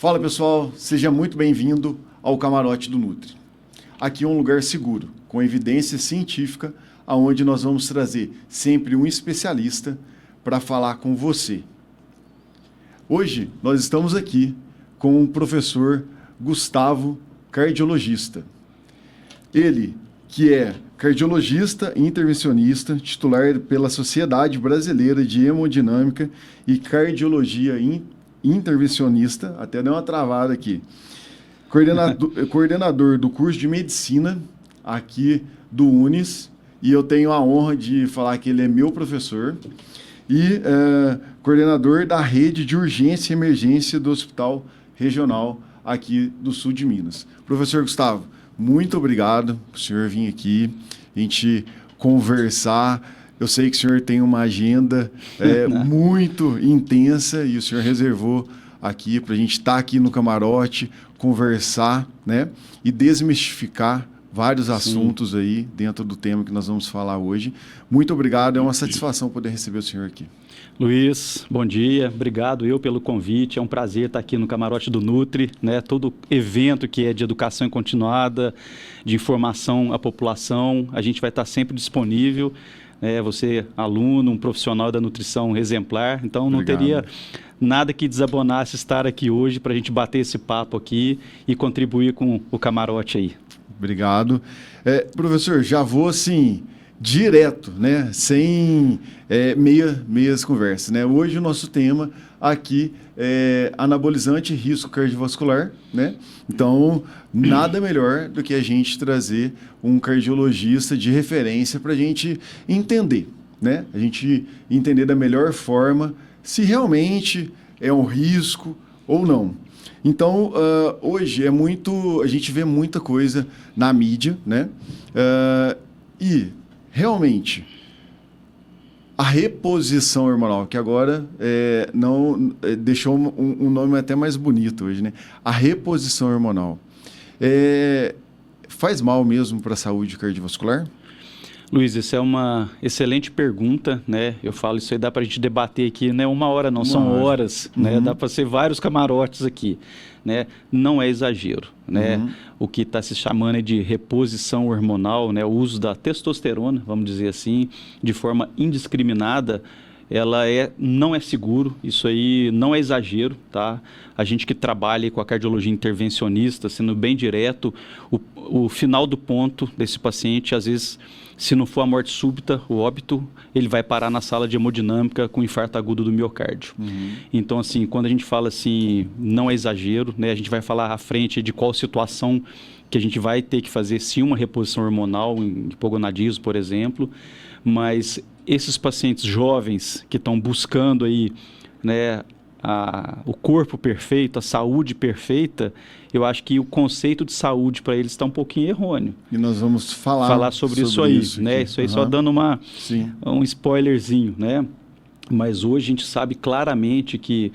Fala pessoal, seja muito bem-vindo ao Camarote do Nutri. Aqui é um lugar seguro, com evidência científica, onde nós vamos trazer sempre um especialista para falar com você. Hoje nós estamos aqui com o professor Gustavo, cardiologista. Ele que é cardiologista e intervencionista, titular pela Sociedade Brasileira de Hemodinâmica e Cardiologia Intervencionista, até deu uma travada aqui, coordenador do curso de medicina aqui do UNES, e eu tenho a honra de falar que ele é meu professor, e coordenador da rede de urgência e emergência do Hospital Regional aqui do Sul de Minas. Professor Gustavo, muito obrigado por o senhor vir aqui, a gente conversar. Eu sei que o senhor tem uma agenda muito intensa e o senhor reservou aqui para a gente estar aqui no camarote, conversar, né, e desmistificar vários assuntos aí dentro do tema que nós vamos falar hoje. Muito obrigado, é uma satisfação poder receber o senhor aqui. Luiz, bom dia, obrigado pelo convite, é um prazer estar aqui no Camarote do Nutri, né? Todo evento que é de educação continuada, de informação à população, a gente vai estar sempre disponível. Você, aluno, um profissional da nutrição exemplar, então não teria nada que desabonasse estar aqui hoje para a gente bater esse papo aqui e contribuir com o camarote aí. Obrigado. Professor, já vou assim, direto, né? Sem meias conversas, né? Hoje o nosso tema aqui é anabolizante e risco cardiovascular, né? Então, nada melhor do que a gente trazer um cardiologista de referência para a gente entender, né? A gente entender da melhor forma se realmente é um risco ou não. Então, hoje a gente vê muita coisa na mídia, né? E, realmente, a reposição hormonal, que agora deixou um nome até mais bonito hoje, né? A reposição hormonal. Faz mal mesmo para a saúde cardiovascular? Luiz, essa é uma excelente pergunta, né? Eu falo, isso aí dá para a gente debater aqui, não é uma hora não, são horas, né? Dá para ser vários camarotes aqui, né? Não é exagero, né? O que está se chamando de reposição hormonal, né? O uso da testosterona, vamos dizer assim, de forma indiscriminada, ela não é seguro, isso aí não é exagero, tá? A gente que trabalha com a cardiologia intervencionista, sendo bem direto, o final do ponto desse paciente, às vezes, se não for a morte súbita, o óbito, ele vai parar na sala de hemodinâmica com infarto agudo do miocárdio. Então, assim, quando a gente fala assim, não é exagero, né? A gente vai falar à frente de qual situação que a gente vai ter que fazer, sim, uma reposição hormonal, em hipogonadismo, por exemplo, mas esses pacientes jovens que estão buscando aí, né, o corpo perfeito, a saúde perfeita, eu acho que o conceito de saúde para eles está um pouquinho errôneo. E nós vamos falar sobre isso aí, né? Isso aí só dando um spoilerzinho, né? Mas hoje a gente sabe claramente que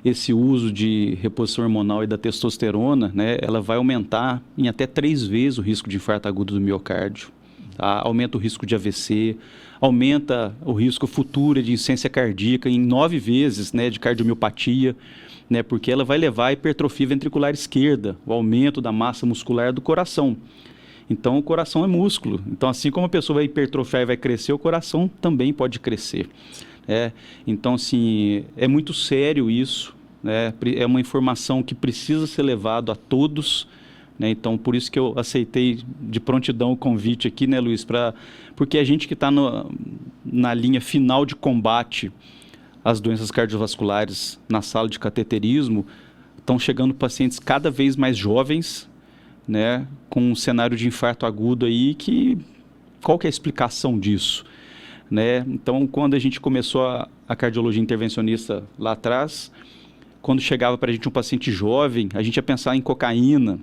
esse uso de reposição hormonal e da testosterona, né, ela vai aumentar em até 3 vezes o risco de infarto agudo do miocárdio, tá? Aumenta o risco de AVC, aumenta o risco futuro de insuficiência cardíaca em 9 vezes, né, de cardiomiopatia, né, porque ela vai levar à hipertrofia ventricular esquerda, o aumento da massa muscular do coração. Então, o coração é músculo. Então, assim como a pessoa vai hipertrofiar e vai crescer, o coração também pode crescer. Então, assim, é muito sério isso, né? É uma informação que precisa ser levada a todos, né? Então, por isso que eu aceitei de prontidão o convite aqui, né, Luiz? Porque a gente que está na linha final de combate às doenças cardiovasculares na sala de cateterismo, estão chegando pacientes cada vez mais jovens, né, com um cenário de infarto agudo aí, qual que é a explicação disso? Né? Então, quando a gente começou a cardiologia intervencionista lá atrás, quando chegava para a gente um paciente jovem, a gente ia pensar em cocaína,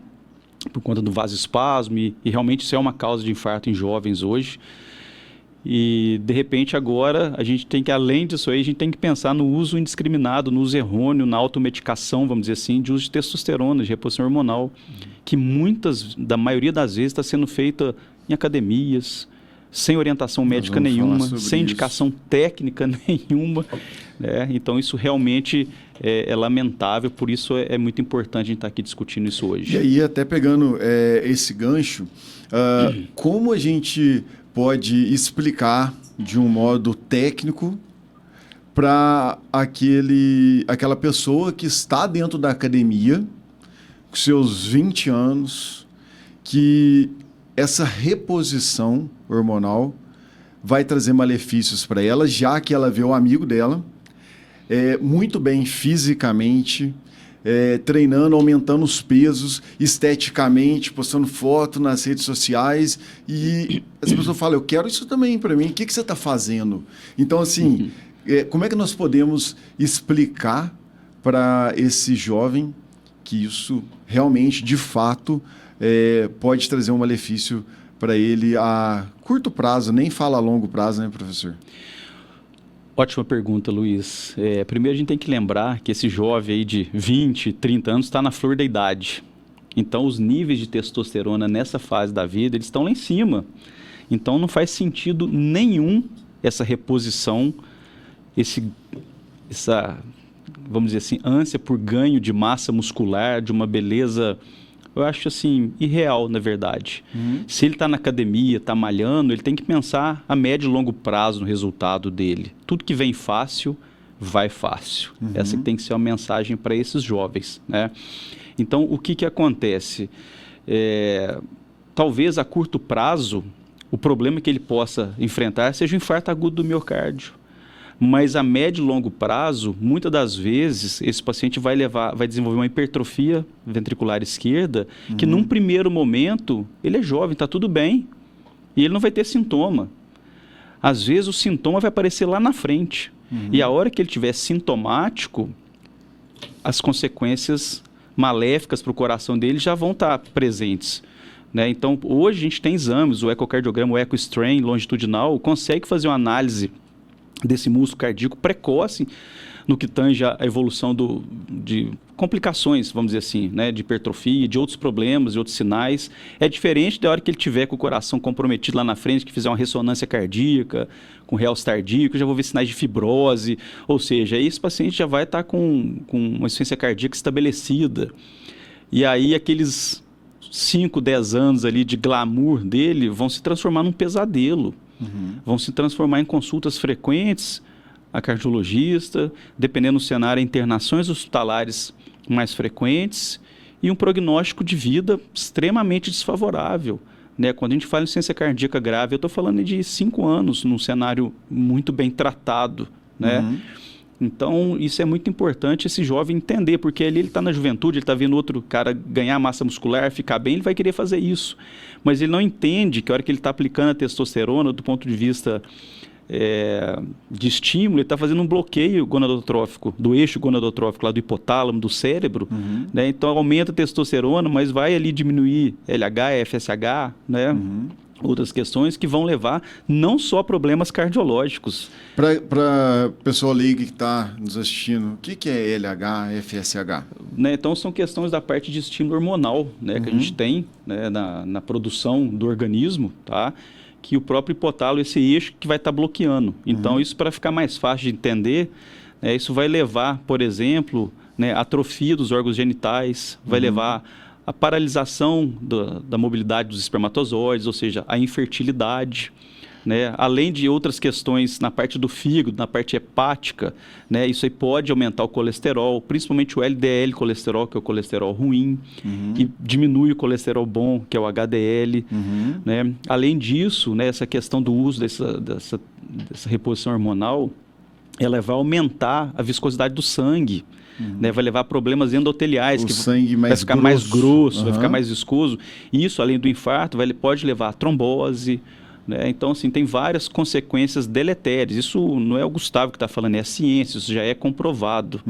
por conta do vasoespasmo, e realmente isso é uma causa de infarto em jovens hoje. E, de repente, agora, a gente tem que, além disso aí, a gente tem que pensar no uso indiscriminado, no uso errôneo, na automedicação, vamos dizer assim, de uso de testosterona, de reposição hormonal, que da maioria das vezes está sendo feita em academias, sem orientação médica nenhuma, sem indicação técnica nenhuma, né? Então, isso realmente é lamentável, por isso é muito importante a gente estar aqui discutindo isso hoje. E aí, até pegando esse gancho, como a gente pode explicar de um modo técnico para aquela pessoa que está dentro da academia, com seus 20 anos, que essa reposição hormonal vai trazer malefícios para ela, já que ela vê o amigo dela muito bem fisicamente, treinando, aumentando os pesos, esteticamente, postando foto nas redes sociais, e as pessoas falam, eu quero isso também para mim, o que você está fazendo? Então, assim, como é que nós podemos explicar para esse jovem que isso realmente, de fato, pode trazer um malefício para ele a curto prazo, nem fala a longo prazo, né, professor? Ótima pergunta, Luiz. Primeiro a gente tem que lembrar que esse jovem aí de 20, 30 anos está na flor da idade. Então os níveis de testosterona nessa fase da vida, eles estão lá em cima. Então não faz sentido nenhum essa reposição, essa, vamos dizer assim, ânsia por ganho de massa muscular, de uma beleza, eu acho assim, irreal, na verdade. Se ele está na academia, está malhando, ele tem que pensar a médio e longo prazo no resultado dele. Tudo que vem fácil, vai fácil. Essa que tem que ser uma mensagem para esses jovens, né? Então, o que acontece? Talvez a curto prazo, o problema que ele possa enfrentar seja o infarto agudo do miocárdio. Mas a médio e longo prazo, muitas das vezes, esse paciente vai desenvolver uma hipertrofia ventricular esquerda, que num primeiro momento, ele é jovem, está tudo bem, e ele não vai ter sintoma. Às vezes o sintoma vai aparecer lá na frente. E a hora que ele estiver sintomático, as consequências maléficas para o coração dele já vão estar presentes, né? Então, hoje a gente tem exames, o ecocardiograma, o ecostrain longitudinal, consegue fazer uma análise desse músculo cardíaco precoce no que tange a evolução de complicações, vamos dizer assim, né, de hipertrofia, de outros problemas, de outros sinais. É diferente da hora que ele tiver com o coração comprometido lá na frente, que fizer uma ressonância cardíaca, com realce tardíaco, já vou ver sinais de fibrose, ou seja, aí esse paciente já vai estar com uma insuficiência cardíaca estabelecida. E aí aqueles 5, 10 anos ali de glamour dele vão se transformar num pesadelo. Vão se transformar em consultas frequentes a cardiologista, dependendo do cenário, internações hospitalares mais frequentes e um prognóstico de vida extremamente desfavorável, né? Quando a gente fala em insuficiência cardíaca grave, eu estou falando de 5 anos num cenário muito bem tratado, né? Então, isso é muito importante esse jovem entender, porque ele está na juventude, ele está vendo outro cara ganhar massa muscular, ficar bem, ele vai querer fazer isso. Mas ele não entende que a hora que ele está aplicando a testosterona, do ponto de vista de estímulo, ele está fazendo um bloqueio gonadotrófico, do eixo gonadotrófico, lá do hipotálamo, do cérebro, né? Então, aumenta a testosterona, mas vai ali diminuir LH, FSH, né? Outras questões que vão levar não só a problemas cardiológicos. Para o pessoal leigo que está nos assistindo, o que é LH, FSH? Né, então, são questões da parte de estímulo hormonal, né, que a gente tem, né, na produção do organismo, tá? Que o próprio hipotálamo, esse eixo que vai estar bloqueando. Então, isso, para ficar mais fácil de entender, isso vai levar, por exemplo, né, a atrofia dos órgãos genitais, vai levar a paralisação da mobilidade dos espermatozoides, ou seja, a infertilidade, né? Além de outras questões na parte do fígado, na parte hepática, né? Isso aí pode aumentar o colesterol, principalmente o LDL colesterol, que é o colesterol ruim, que diminui o colesterol bom, que é o HDL. Né? Além disso, né, essa questão do uso dessa reposição hormonal, ela vai aumentar a viscosidade do sangue. Né, vai levar a problemas endoteliais, que sangue vai ficar mais grosso, vai ficar mais viscoso. Isso, além do infarto, pode levar a trombose. Né? Então, assim, tem várias consequências deletérias. Isso não é o Gustavo que está falando, é a ciência, isso já é comprovado.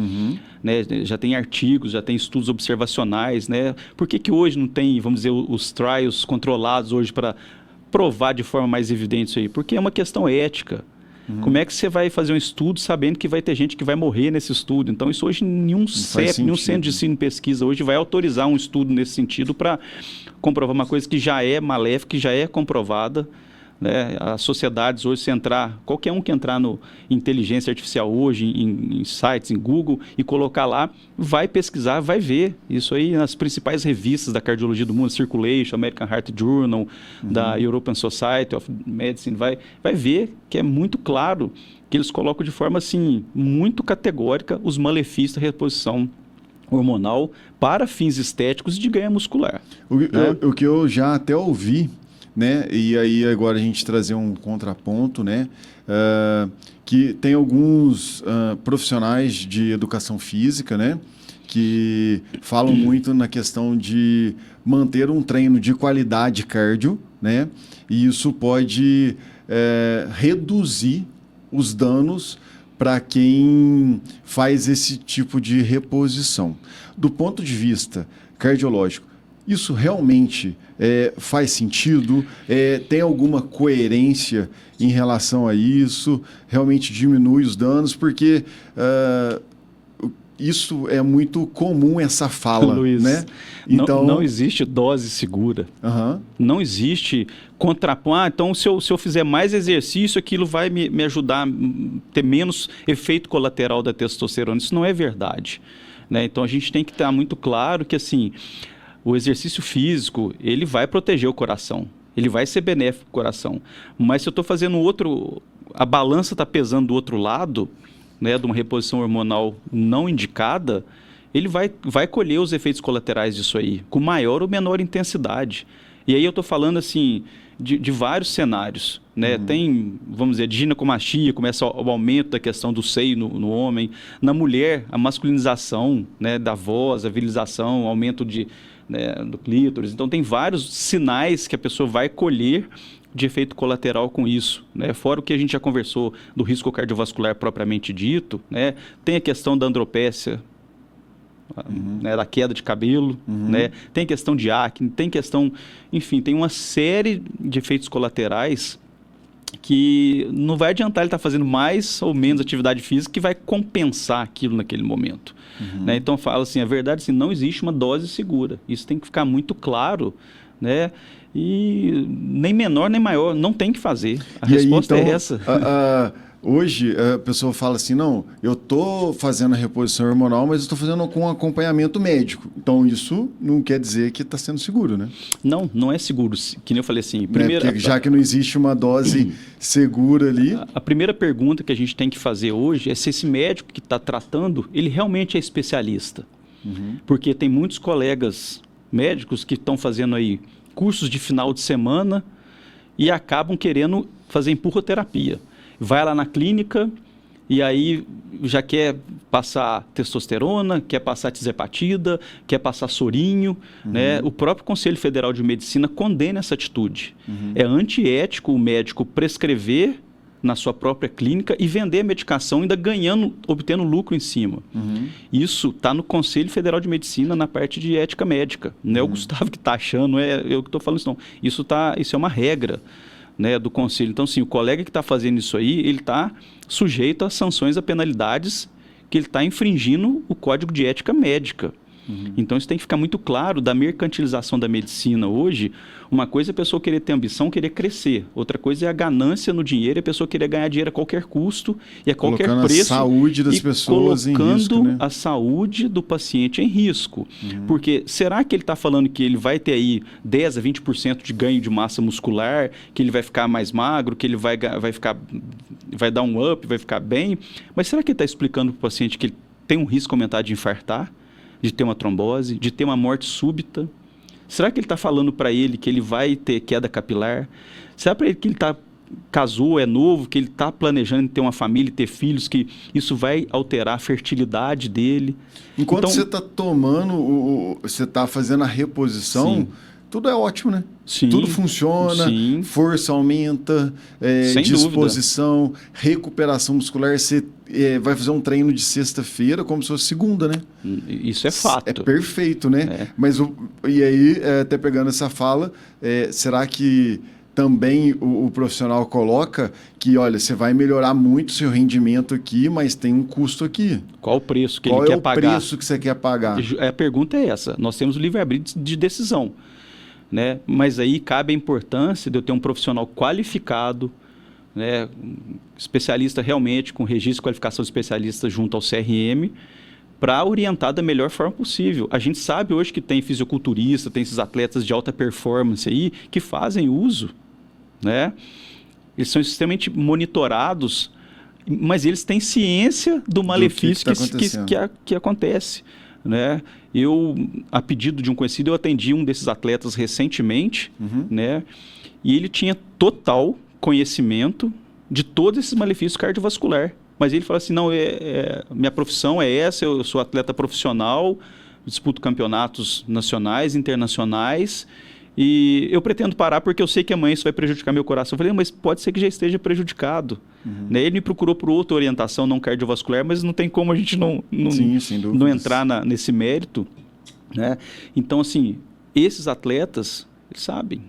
Né? Já tem artigos, já tem estudos observacionais. Né? Por que hoje não tem, vamos dizer, os trials controlados hoje para provar de forma mais evidente isso aí? Porque é uma questão ética. Como é que você vai fazer um estudo sabendo que vai ter gente que vai morrer nesse estudo? Então, isso hoje nenhum CEP, nenhum centro de ensino e pesquisa hoje vai autorizar um estudo nesse sentido para comprovar uma coisa que já é maléfica, que já é comprovada, né? As sociedades hoje, se entrar, qualquer um que entrar no inteligência artificial hoje, em sites, em Google, e colocar lá, vai pesquisar, vai ver. Isso aí nas principais revistas da cardiologia do mundo, Circulation, American Heart Journal, da European Society of Medicine, vai ver que é muito claro que eles colocam de forma assim, muito categórica os malefícios da reposição hormonal para fins estéticos e de ganho muscular. O que eu já até ouvi, né? E aí agora a gente trazer um contraponto, né? Que tem alguns profissionais de educação física, né? Que falam muito na questão de manter um treino de qualidade cardio, né? E isso pode reduzir os danos para quem faz esse tipo de reposição. Do ponto de vista cardiológico, isso realmente faz sentido? Tem alguma coerência em relação a isso? Realmente diminui os danos? Porque isso é muito comum, essa fala, Luiz, né? Então, não existe dose segura. Não existe contraponto. Então, se eu fizer mais exercício, aquilo vai me ajudar a ter menos efeito colateral da testosterona. Isso não é verdade, né? Então, a gente tem que estar muito claro que, assim, o exercício físico, ele vai proteger o coração. Ele vai ser benéfico para o coração. Mas se eu estou fazendo a balança está pesando do outro lado, né, de uma reposição hormonal não indicada, ele vai colher os efeitos colaterais disso aí, com maior ou menor intensidade. E aí eu estou falando assim de vários cenários, né? Tem, vamos dizer, de ginecomastia, começa o aumento da questão do seio no homem. Na mulher, a masculinização, né, da voz, a virilização, aumento do clítoris. Então tem vários sinais que a pessoa vai colher de efeito colateral com isso, né? Fora o que a gente já conversou do risco cardiovascular propriamente dito, né? Tem a questão da andropécia, né? Da queda de cabelo, né? Tem questão de acne, tem questão, enfim, tem uma série de efeitos colaterais que não vai adiantar ele estar fazendo mais ou menos atividade física que vai compensar aquilo naquele momento, né? Então fala assim, a verdade assim, não existe uma dose segura, isso tem que ficar muito claro, né? E nem menor nem maior, não tem que fazer. A resposta aí, então, é essa. Hoje a pessoa fala assim, não, eu estou fazendo a reposição hormonal, mas estou fazendo com acompanhamento médico. Então isso não quer dizer que está sendo seguro, né? Não é seguro, que nem eu falei assim. Primeiro, já que não existe uma dose segura ali. A primeira pergunta que a gente tem que fazer hoje é se esse médico que está tratando, ele realmente é especialista. Porque tem muitos colegas médicos que estão fazendo aí cursos de final de semana e acabam querendo fazer empurroterapia. Vai lá na clínica e aí já quer passar testosterona, quer passar tizepatida, quer passar sorinho, né? O próprio Conselho Federal de Medicina condena essa atitude. É antiético o médico prescrever na sua própria clínica e vender a medicação ainda obtendo lucro em cima. Isso está no Conselho Federal de Medicina na parte de ética médica. Não é o Gustavo que está achando, não é eu que estou falando isso não. Isso é uma regra, né, do Conselho. Então, sim, o colega que está fazendo isso aí, ele está sujeito a sanções, a penalidades, que ele está infringindo o Código de Ética Médica. Então, isso tem que ficar muito claro da mercantilização da medicina hoje. Uma coisa é a pessoa querer ter ambição, querer crescer. Outra coisa é a ganância no dinheiro e a pessoa querer ganhar dinheiro a qualquer custo e a qualquer preço. Colocando a saúde das pessoas em risco, né? Colocando a saúde do paciente em risco. Porque será que ele está falando que ele vai ter aí 10 a 20% de ganho de massa muscular, que ele vai ficar mais magro, que ele vai dar um up, vai ficar bem? Mas será que ele está explicando para o paciente que ele tem um risco aumentado de infartar, de ter uma trombose, de ter uma morte súbita? Será que ele está falando para ele que ele vai ter queda capilar? Será para ele que ele casou, é novo, que ele está planejando ter uma família e ter filhos, que isso vai alterar a fertilidade dele? Enquanto você está tomando, você está fazendo a reposição, tudo é ótimo, né? Tudo funciona, força aumenta, disposição, dúvida. Recuperação muscular. Você vai fazer um treino de sexta-feira como se fosse segunda, né? Isso é fato. É perfeito, né? Mas e aí, até pegando essa fala, será que também o profissional coloca que, olha, você vai melhorar muito o seu rendimento aqui, mas tem um custo aqui. Qual o preço que ele quer pagar? Qual é o preço que você quer pagar? A pergunta é essa. Nós temos o livre-arbítrio de decisão. né? Mas aí cabe a importância de eu ter um profissional qualificado, né? Especialista realmente, com registro de qualificação de especialista junto ao CRM, para orientar da melhor forma possível. A gente sabe hoje que tem fisiculturista, tem esses atletas de alta performance aí que fazem uso, né? Eles são extremamente monitorados, mas eles têm ciência do malefício que acontece, né? Eu, a pedido de um conhecido, eu atendi um desses atletas recentemente, né? E ele tinha total conhecimento de todos esses malefícios cardiovasculares. Mas ele falou assim, não, minha profissão é essa, eu sou atleta profissional, disputo campeonatos nacionais, internacionais, e eu pretendo parar porque eu sei que amanhã isso vai prejudicar meu coração. Eu falei, mas pode ser que já esteja prejudicado. Né? Ele me procurou por outra orientação não cardiovascular, mas não tem como a gente não entrar nesse mérito. Né? Então, assim, esses atletas, eles sabem,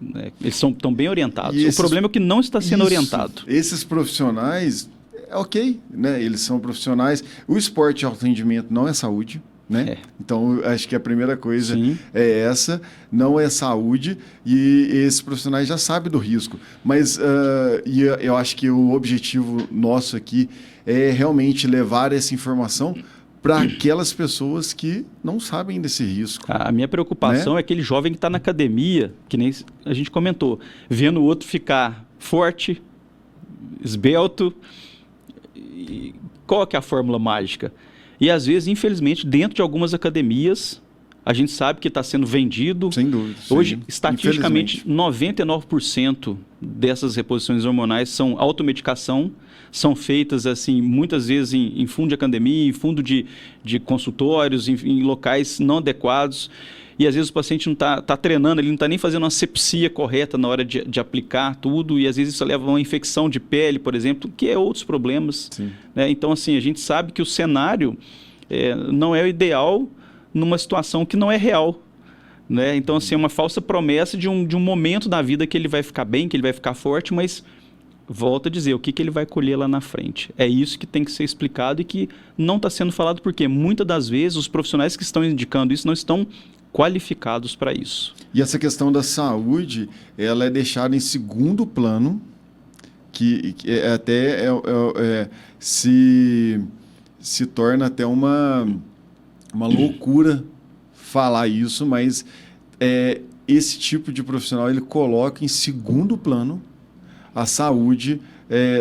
né? Eles estão bem orientados. O problema é que não está sendo orientado. Esses profissionais, ok, né? Eles são profissionais. O esporte de alto rendimento não é saúde. Né? Então, acho que a primeira coisa é essa, não é saúde, e esses profissionais já sabem do risco. Mas eu acho que o objetivo nosso aqui é realmente levar essa informação para aquelas pessoas que não sabem desse risco. A minha preocupação, né? É aquele jovem que está na academia, que nem a gente comentou, vendo o outro ficar forte, esbelto. E qual que é a fórmula mágica? E, às vezes, infelizmente, dentro de algumas academias, a gente sabe que está sendo vendido. Sem dúvida. Hoje, estatisticamente, 99% dessas reposições hormonais são automedicação, são feitas, assim, muitas vezes em fundo de academia, em fundo de consultórios, em locais não adequados. E, às vezes, o paciente não está treinando, ele não está nem fazendo uma asepsia correta na hora de aplicar tudo, e, às vezes, isso leva a uma infecção de pele, por exemplo, que é outros problemas. Né? Então, assim, a gente sabe que o cenário não é o ideal numa situação que não é real. Né? Então, assim, é uma falsa promessa de um momento da vida que ele vai ficar bem, que ele vai ficar forte, mas, volto a dizer, o que ele vai colher lá na frente. É isso que tem que ser explicado e que não está sendo falado, porque muitas das vezes os profissionais que estão indicando isso não estão qualificados para isso. E essa questão da saúde, ela é deixada em segundo plano, que até se torna até uma loucura falar isso, mas esse tipo de profissional ele coloca em segundo plano a saúde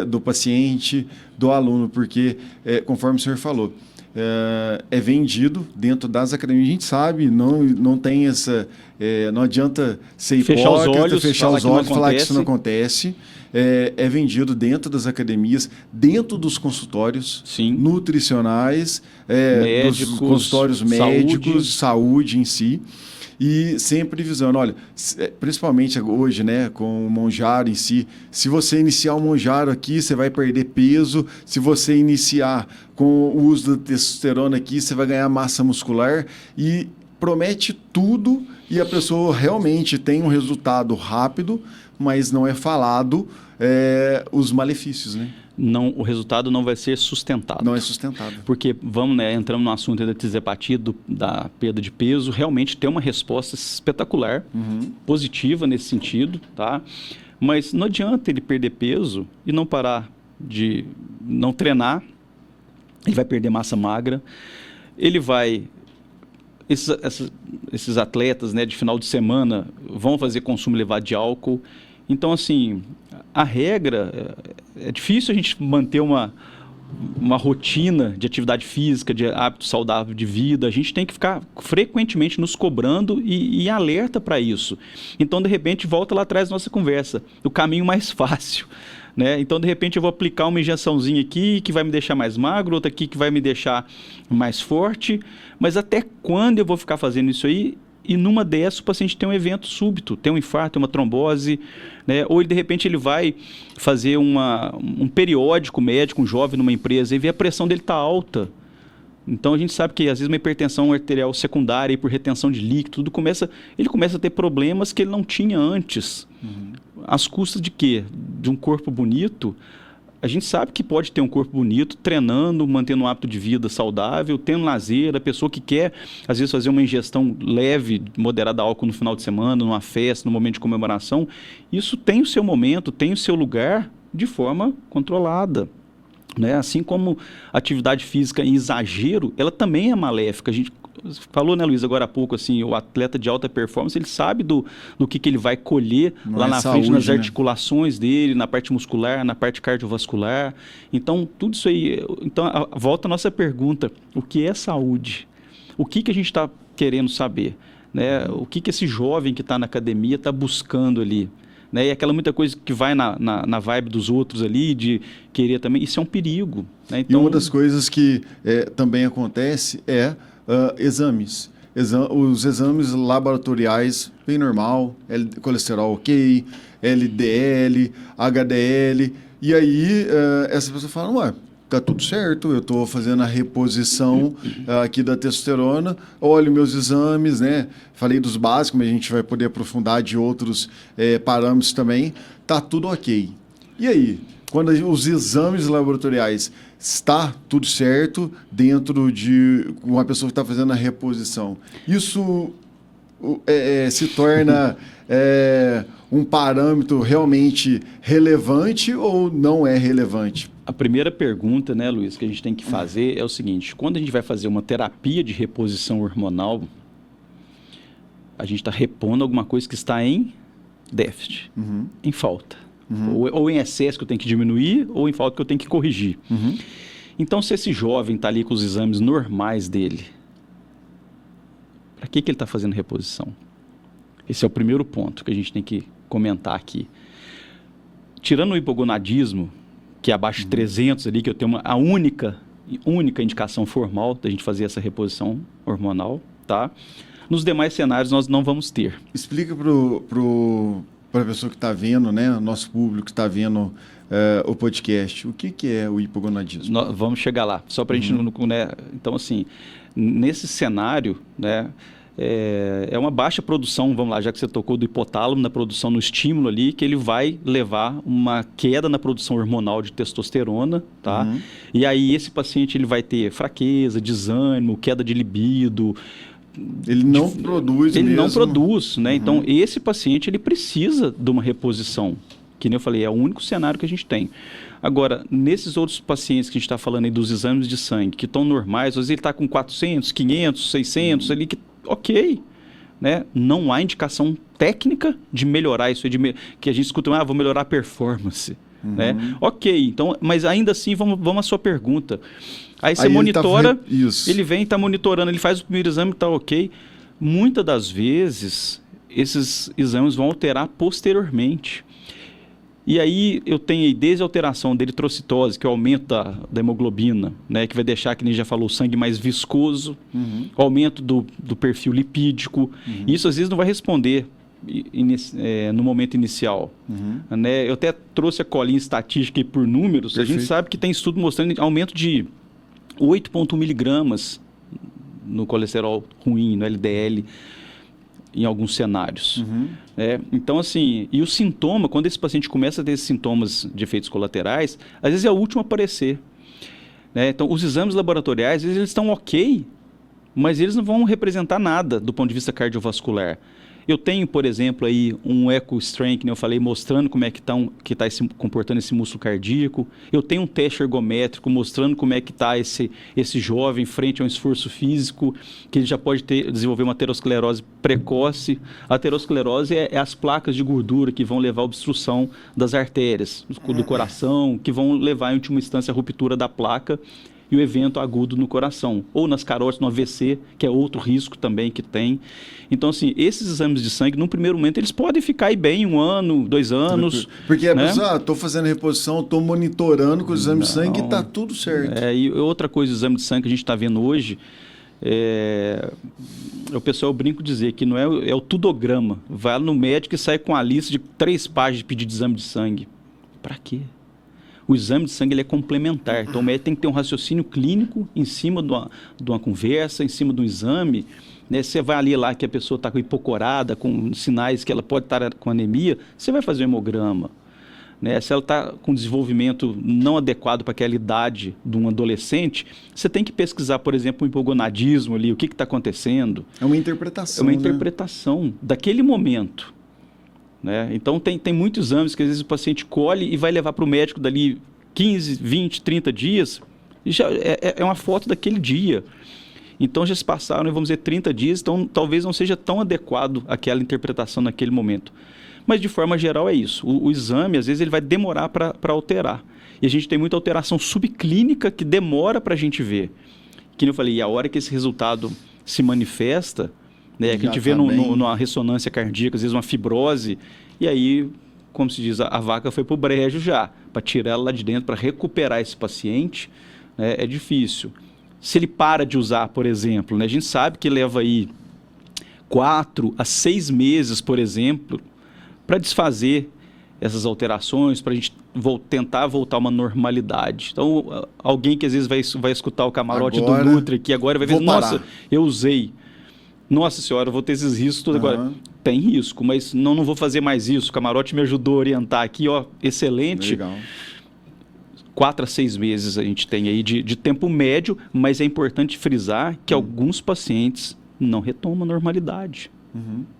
do paciente, do aluno, porque, conforme o senhor falou, é vendido dentro das academias. A gente sabe, não tem essa... não adianta ser hipócrita, fechar os olhos e falar que isso não acontece. É vendido dentro das academias, dentro dos consultórios nutricionais, médicos, dos consultórios médicos, saúde em si. E sempre visando, olha, principalmente hoje, né, com o Mounjaro em si, se você iniciar o Mounjaro aqui, você vai perder peso. Se você iniciar com o uso da testosterona aqui, você vai ganhar massa muscular. E promete tudo e a pessoa realmente tem um resultado rápido, mas não é falado os malefícios, né? Não, o resultado não vai ser sustentado. Não é sustentado. Porque, entramos no assunto da tisepatia, da perda de peso, realmente tem uma resposta espetacular, positiva nesse sentido, tá? Mas não adianta ele perder peso e não parar de não treinar, ele vai perder massa magra, ele vai... Esses atletas, né, de final de semana vão fazer consumo elevado de álcool. Então, assim, a regra... É difícil a gente manter uma rotina de atividade física, de hábito saudável de vida. A gente tem que ficar frequentemente nos cobrando e alerta para isso. Então, de repente, volta lá atrás da nossa conversa. O caminho mais fácil. Né? Então, de repente, eu vou aplicar uma injeçãozinha aqui que vai me deixar mais magro, outra aqui que vai me deixar mais forte. Mas até quando eu vou ficar fazendo isso aí? E numa dessas o paciente tem um evento súbito, tem um infarto, uma trombose, né? Ou ele, de repente ele vai fazer um periódico médico, um jovem numa empresa, e vê a pressão dele está alta. Então a gente sabe que às vezes uma hipertensão arterial secundária e por retenção de líquido, ele começa a ter problemas que ele não tinha antes. Às custas de quê? De um corpo bonito. A gente sabe que pode ter um corpo bonito, treinando, mantendo um hábito de vida saudável, tendo lazer, a pessoa que quer, às vezes, fazer uma ingestão leve, moderada de álcool no final de semana, numa festa, no momento de comemoração. Isso tem o seu momento, tem o seu lugar de forma controlada. Né? Assim como a atividade física em exagero, ela também é maléfica. A gente falou, né, Luiz, agora há pouco, assim, o atleta de alta performance, ele sabe do que ele vai colher lá na frente, nas articulações dele, na parte muscular, na parte cardiovascular. Então, tudo isso aí... Então, volta a nossa pergunta, o que é saúde? O que a gente está querendo saber? Né? O que esse jovem que está na academia está buscando ali? Né? E aquela muita coisa que vai na vibe dos outros ali, de querer também, isso é um perigo. Né? Então, e uma das coisas que também acontece é exames. Os exames laboratoriais, bem normal, colesterol ok, LDL, HDL, e aí essa pessoa fala, ué, tá tudo certo, eu estou fazendo a reposição aqui da testosterona, olho meus exames, né? Falei dos básicos, mas a gente vai poder aprofundar de outros parâmetros também, tá tudo ok. E aí, quando os exames laboratoriais está tudo certo dentro de uma pessoa que está fazendo a reposição, isso se torna um parâmetro realmente relevante ou não é relevante? A primeira pergunta, né, Luiz, que a gente tem que fazer é o seguinte: quando a gente vai fazer uma terapia de reposição hormonal, a gente está repondo alguma coisa que está em déficit, em falta. Ou em excesso que eu tenho que diminuir, ou em falta que eu tenho que corrigir. Então, se esse jovem está ali com os exames normais dele, para que ele está fazendo reposição? Esse é o primeiro ponto que a gente tem que comentar aqui. Tirando o hipogonadismo, que é abaixo de 300 ali, que eu tenho a única indicação formal da gente fazer essa reposição hormonal, tá? Nos demais cenários nós não vamos ter. Explica para a pessoa que está vendo, né, nosso público que está vendo o podcast, o que é o hipogonadismo? Vamos chegar lá, só para a gente não... Né, então, assim, nesse cenário, né, é uma baixa produção, vamos lá, já que você tocou do hipotálamo, na produção, no estímulo ali, que ele vai levar uma queda na produção hormonal de testosterona, tá? E aí esse paciente ele vai ter fraqueza, desânimo, queda de libido. Ele não produz mesmo. Ele não produz, né? Então, esse paciente, ele precisa de uma reposição. Que nem eu falei, é o único cenário que a gente tem. Agora, nesses outros pacientes que a gente está falando aí dos exames de sangue, que estão normais, às vezes ele está com 400, 500, 600, ali, que ok. Né? Não há indicação técnica de melhorar isso, que a gente escuta, vou melhorar a performance. Né? Ok, então, mas ainda assim, vamos à sua pergunta. Aí você monitora, ele vem, está monitorando, ele faz o primeiro exame, está ok. Muitas das vezes, esses exames vão alterar posteriormente. E aí eu tenho aí desde a alteração da eritrocitose, que é o aumento da hemoglobina, né, que vai deixar, que nem já falou, o sangue mais viscoso, o aumento do perfil lipídico. Isso às vezes não vai responder no momento inicial. Né? Eu até trouxe a colinha estatística aí por números. Perfeito. A gente sabe que tem estudo mostrando aumento de 8,1 miligramas no colesterol ruim, no LDL, em alguns cenários. Então, assim, e o sintoma, quando esse paciente começa a ter esses sintomas de efeitos colaterais, às vezes é o último a aparecer. Né? Então, os exames laboratoriais, às vezes eles estão ok, mas eles não vão representar nada do ponto de vista cardiovascular. Eu tenho, por exemplo, aí um echo strain, que nem eu falei, mostrando como é que está se comportando esse músculo cardíaco. Eu tenho um teste ergométrico mostrando como é que está esse jovem frente a um esforço físico, que ele já pode desenvolver uma aterosclerose precoce. A aterosclerose é as placas de gordura que vão levar à obstrução das artérias do coração, que vão levar, em última instância, à ruptura da placa e o evento agudo no coração, ou nas carótidas, no AVC, que é outro risco também que tem. Então, assim, esses exames de sangue, num primeiro momento, eles podem ficar aí bem 1 ano, 2 anos. Porque a pessoa, estou fazendo reposição, estou monitorando com o exame de sangue e está tudo certo. E outra coisa, o exame de sangue que a gente está vendo hoje, o pessoal brinca dizer que não é o tudograma. Vai no médico e sai com a lista de 3 páginas de pedido de exame de sangue. Para quê? O exame de sangue ele é complementar. Então, o médico tem que ter um raciocínio clínico em cima de uma conversa, em cima de um exame. Né? Você vai ali lá que a pessoa está hipocorada, com sinais que ela pode estar com anemia, você vai fazer um hemograma. né? Se ela está com desenvolvimento não adequado para aquela idade de um adolescente, você tem que pesquisar, por exemplo, o hipogonadismo ali, o que está acontecendo. É uma interpretação. É uma interpretação daquele momento, né? Então, tem muitos exames que às vezes o paciente colhe e vai levar para o médico dali 15, 20, 30 dias, e já é uma foto daquele dia. Então, já se passaram, vamos dizer, 30 dias, então talvez não seja tão adequado aquela interpretação naquele momento. Mas, de forma geral, é isso. O exame, às vezes, ele vai demorar para alterar. E a gente tem muita alteração subclínica que demora para a gente ver. Que eu falei, e a hora que esse resultado se manifesta, né, que a gente vê numa ressonância cardíaca, às vezes uma fibrose, e aí, como se diz, a vaca foi para o brejo já, para tirar ela lá de dentro, para recuperar esse paciente, né, é difícil. Se ele para de usar, por exemplo, né, a gente sabe que leva aí 4 a 6 meses, por exemplo, para desfazer essas alterações, para a gente tentar voltar a uma normalidade. Então, alguém que às vezes vai escutar o camarote do Nutri aqui agora vai ver, nossa, eu usei. Nossa senhora, eu vou ter esses riscos todos agora. Tem risco, mas não vou fazer mais isso. O camarote me ajudou a orientar aqui, ó, excelente. Legal. 4 a 6 meses a gente tem aí de tempo médio, mas é importante frisar que alguns pacientes não retomam a normalidade.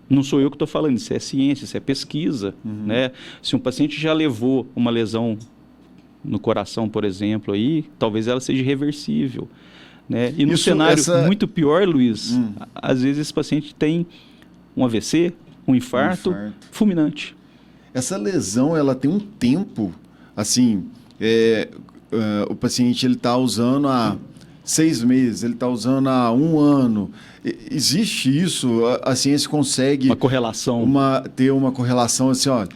Não sou eu que estou falando, isso é ciência, isso é pesquisa. Né? Se um paciente já levou uma lesão no coração, por exemplo, aí, talvez ela seja irreversível. Né? E no cenário muito pior, Luiz, às vezes esse paciente tem um AVC, um infarto fulminante. Essa lesão, ela tem um tempo, assim, o paciente está usando há 6 meses, ele está usando há 1 ano. Existe isso? A ciência consegue... Uma correlação. Ter uma correlação assim, ó,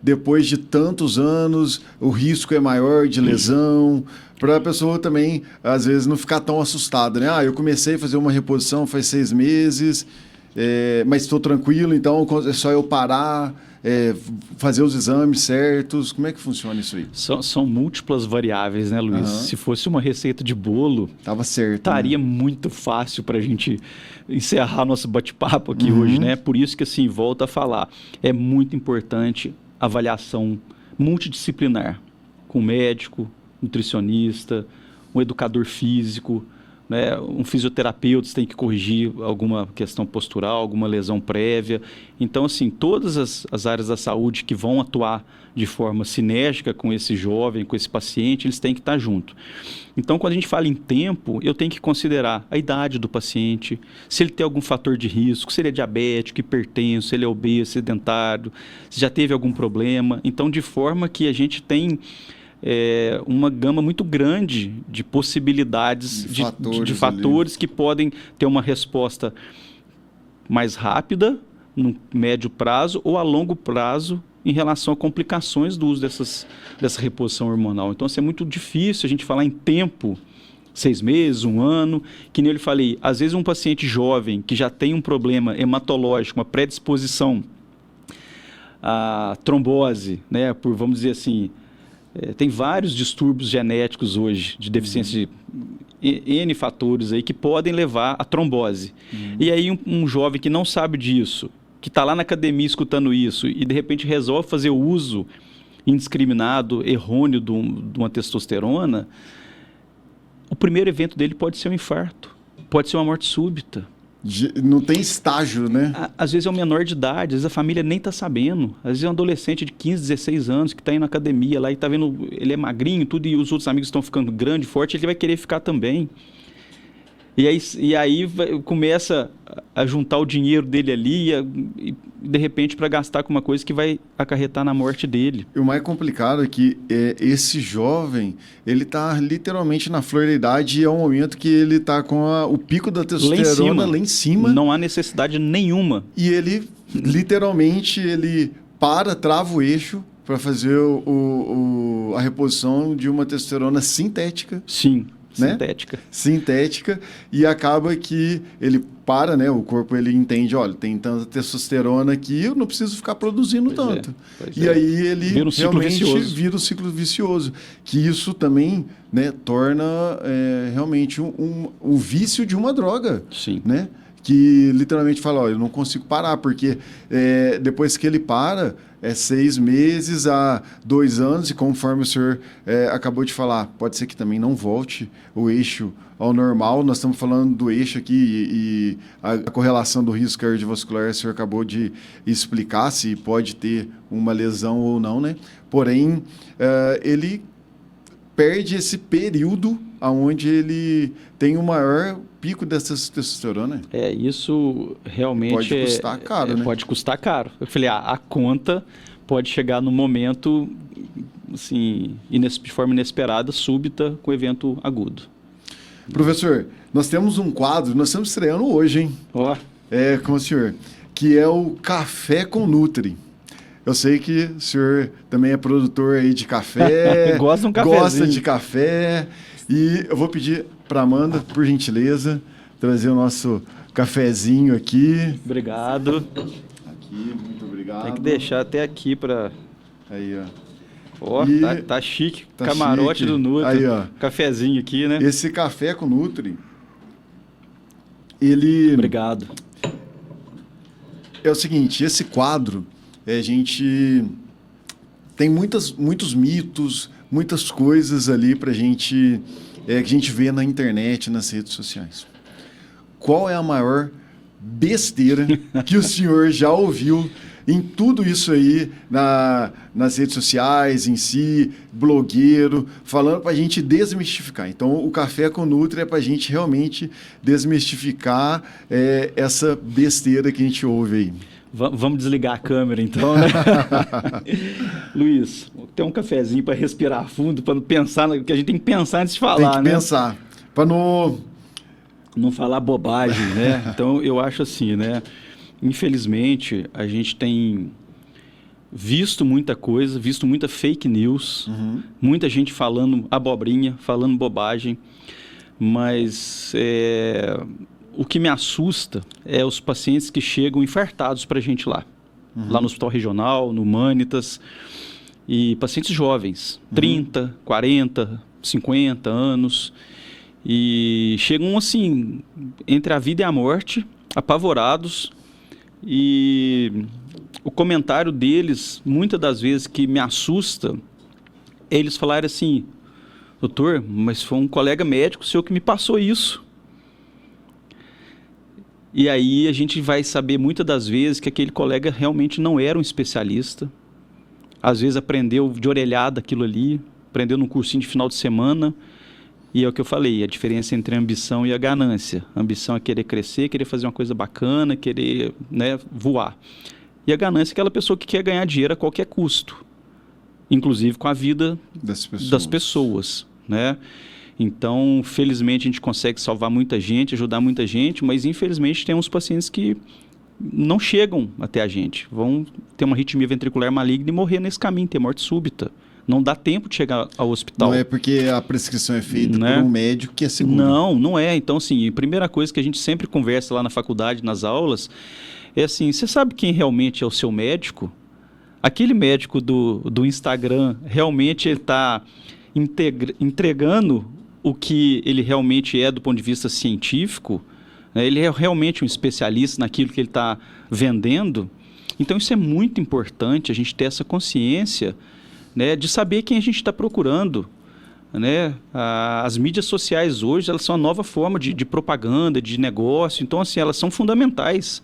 depois de tantos anos, o risco é maior de lesão, para a pessoa também, às vezes, não ficar tão assustada, né? Eu comecei a fazer uma reposição faz 6 meses, mas estou tranquilo, então é só eu parar... fazer os exames certos, como é que funciona isso aí? São múltiplas variáveis, né, Luiz? Se fosse uma receita de bolo, tava certo, estaria muito fácil para a gente encerrar nosso bate-papo aqui hoje, né? Por isso que, assim, volta a falar, é muito importante a avaliação multidisciplinar, com médico, nutricionista, um educador físico, né? Um fisioterapeuta tem que corrigir alguma questão postural, alguma lesão prévia. Então, assim, todas as áreas da saúde que vão atuar de forma sinérgica com esse jovem, com esse paciente, eles têm que estar junto. Então, quando a gente fala em tempo, eu tenho que considerar a idade do paciente, se ele tem algum fator de risco, se ele é diabético, hipertenso, se ele é obeso, sedentário, se já teve algum problema. Então, de forma que a gente tem... uma gama muito grande de possibilidades de fatores que podem ter uma resposta mais rápida, no médio prazo ou a longo prazo em relação a complicações do uso dessa reposição hormonal. Então, assim, é muito difícil a gente falar em tempo, 6 meses, 1 ano, que nem eu lhe falei, às vezes um paciente jovem que já tem um problema hematológico, uma predisposição à trombose, né, por, vamos dizer assim, tem vários distúrbios genéticos hoje, de deficiência de N fatores aí, que podem levar à trombose. E aí um jovem que não sabe disso, que está lá na academia escutando isso, e de repente resolve fazer o uso indiscriminado, errôneo de uma testosterona, o primeiro evento dele pode ser um infarto, pode ser uma morte súbita. Não tem estágio, né? Às vezes é um menor de idade, às vezes a família nem está sabendo. Às vezes é um adolescente de 15, 16 anos que está indo na academia lá e está vendo, ele é magrinho, tudo, e os outros amigos estão ficando grande, forte, ele vai querer ficar também. E aí começa a juntar o dinheiro dele ali e de repente, para gastar com uma coisa que vai acarretar na morte dele. O mais complicado é que esse jovem, ele está literalmente na flor da idade e é um momento que ele está com o pico da testosterona lá em cima. Não há necessidade nenhuma. E ele, literalmente, ele trava o eixo para fazer a reposição de uma testosterona sintética. Sim. Né? Sintética, e acaba que ele né? O corpo ele entende, olha, tem tanta testosterona aqui, eu não preciso ficar produzindo tanto. E aí ele vira um ciclo vicioso, que isso também, né, torna realmente um vício de uma droga. Sim. Né? que literalmente fala, eu não consigo parar, porque depois que ele para, 6 meses a 2 anos, e conforme o senhor acabou de falar, pode ser que também não volte o eixo ao normal. Nós estamos falando do eixo aqui e a correlação do risco cardiovascular, o senhor acabou de explicar se pode ter uma lesão ou não, né? Porém, ele perde esse período onde ele tem o maior pico dessa testosterona. Isso realmente pode custar caro, né? Pode custar caro. Eu falei, a conta pode chegar no momento, assim, de forma inesperada, súbita, com evento agudo. Professor, nós temos um quadro, nós estamos estreando hoje, hein? Com o senhor, que é o Café com Nutri. Eu sei que o senhor também é produtor aí de café. Gosta de um cafezinho. Gosta de café. E eu vou pedir para Amanda, por gentileza, trazer o nosso cafezinho aqui. Obrigado. Aqui, muito obrigado. Tem que deixar até aqui para... Aí, tá chique. Tá camarote chique. Do Nutri. Aí, ó. Cafezinho aqui, né? Esse café com Nutri, ele... Obrigado. É o seguinte, esse quadro, a gente tem muitos mitos, muitas coisas ali pra gente, que a gente vê na internet, nas redes sociais. Qual é a maior besteira que o senhor já ouviu em tudo isso aí, nas redes sociais, em si, blogueiro, falando para a gente desmistificar? Então, o Café com Nutri é para a gente realmente desmistificar essa besteira que a gente ouve aí. Vamos desligar a câmera, então, né? Luiz, tem um cafezinho para respirar fundo, para não pensar, que a gente tem que pensar antes de falar, né? Tem que pensar, para não falar bobagem, né? Então, eu acho assim, né? Infelizmente, a gente tem visto muita coisa, visto muita fake news, muita gente falando abobrinha, falando bobagem, mas o que me assusta é os pacientes que chegam infartados para a gente lá no Hospital Regional, no Humanitas, e pacientes jovens, 30, 40, 50 anos, e chegam assim, entre a vida e a morte, apavorados, e o comentário deles, muitas das vezes que me assusta, é eles falarem assim, doutor, mas foi um colega médico seu que me passou isso. E aí a gente vai saber muitas das vezes que aquele colega realmente não era um especialista, às vezes aprendeu de orelhada aquilo ali, aprendeu num cursinho de final de semana. E é o que eu falei, a diferença entre a ambição e a ganância. A ambição é querer crescer, querer fazer uma coisa bacana, querer, né, voar. E a ganância é aquela pessoa que quer ganhar dinheiro a qualquer custo, inclusive com a vida das pessoas, né? Então, felizmente, a gente consegue salvar muita gente, ajudar muita gente, mas infelizmente tem uns pacientes que não chegam até a gente. Vão ter uma arritmia ventricular maligna e morrer nesse caminho, ter morte súbita. Não dá tempo de chegar ao hospital. Não é porque a prescrição é feita por um médico que é seguro. Não é. Então, assim, a primeira coisa que a gente sempre conversa lá na faculdade, nas aulas, é assim, você sabe quem realmente é o seu médico? Aquele médico do Instagram, realmente ele está entregando o que ele realmente é do ponto de vista científico? Né? Ele é realmente um especialista naquilo que ele está vendendo? Então, isso é muito importante, a gente ter essa consciência, né, de saber quem a gente está procurando, né? As mídias sociais hoje, elas são a nova forma de propaganda, de negócio. Então, assim, elas são fundamentais,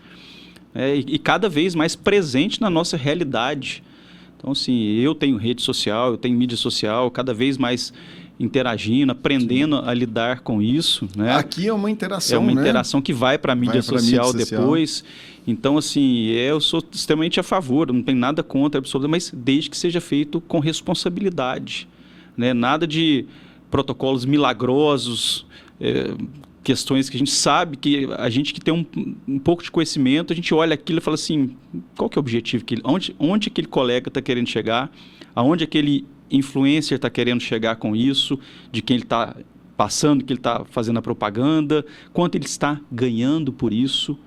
né? E cada vez mais presente na nossa realidade. Então, assim, eu tenho rede social, eu tenho mídia social, cada vez mais interagindo, aprendendo a lidar com isso, né? Aqui é uma interação, é uma interação que vai para a mídia social depois. Então, assim, eu sou extremamente a favor, não tem nada contra, absolutamente, mas desde que seja feito com responsabilidade, né? Nada de protocolos milagrosos, questões que a gente sabe, que a gente que tem um pouco de conhecimento, a gente olha aquilo e fala assim, qual que é o objetivo? Onde aquele colega está querendo chegar? Aonde aquele influencer está querendo chegar com isso? De quem ele está passando, que ele está fazendo a propaganda? Quanto ele está ganhando por isso?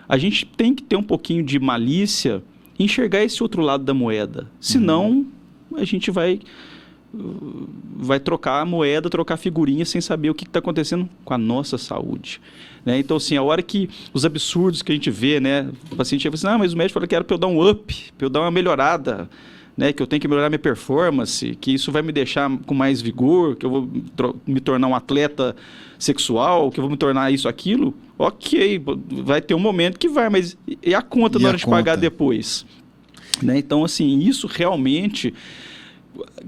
A gente tem que ter um pouquinho de malícia e enxergar esse outro lado da moeda. Senão, a gente vai vai trocar a moeda, trocar a figurinha sem saber o que está acontecendo com a nossa saúde. Né? Então, assim, a hora que os absurdos que a gente vê, né, o paciente fala assim, mas o médico falou que era para eu dar um up, para eu dar uma melhorada, né, que eu tenho que melhorar minha performance, que isso vai me deixar com mais vigor, que eu vou me tornar um atleta sexual, que eu vou me tornar isso, aquilo. Ok, vai ter um momento que vai, mas e a conta na hora de pagar depois? Né? Então, assim, isso realmente...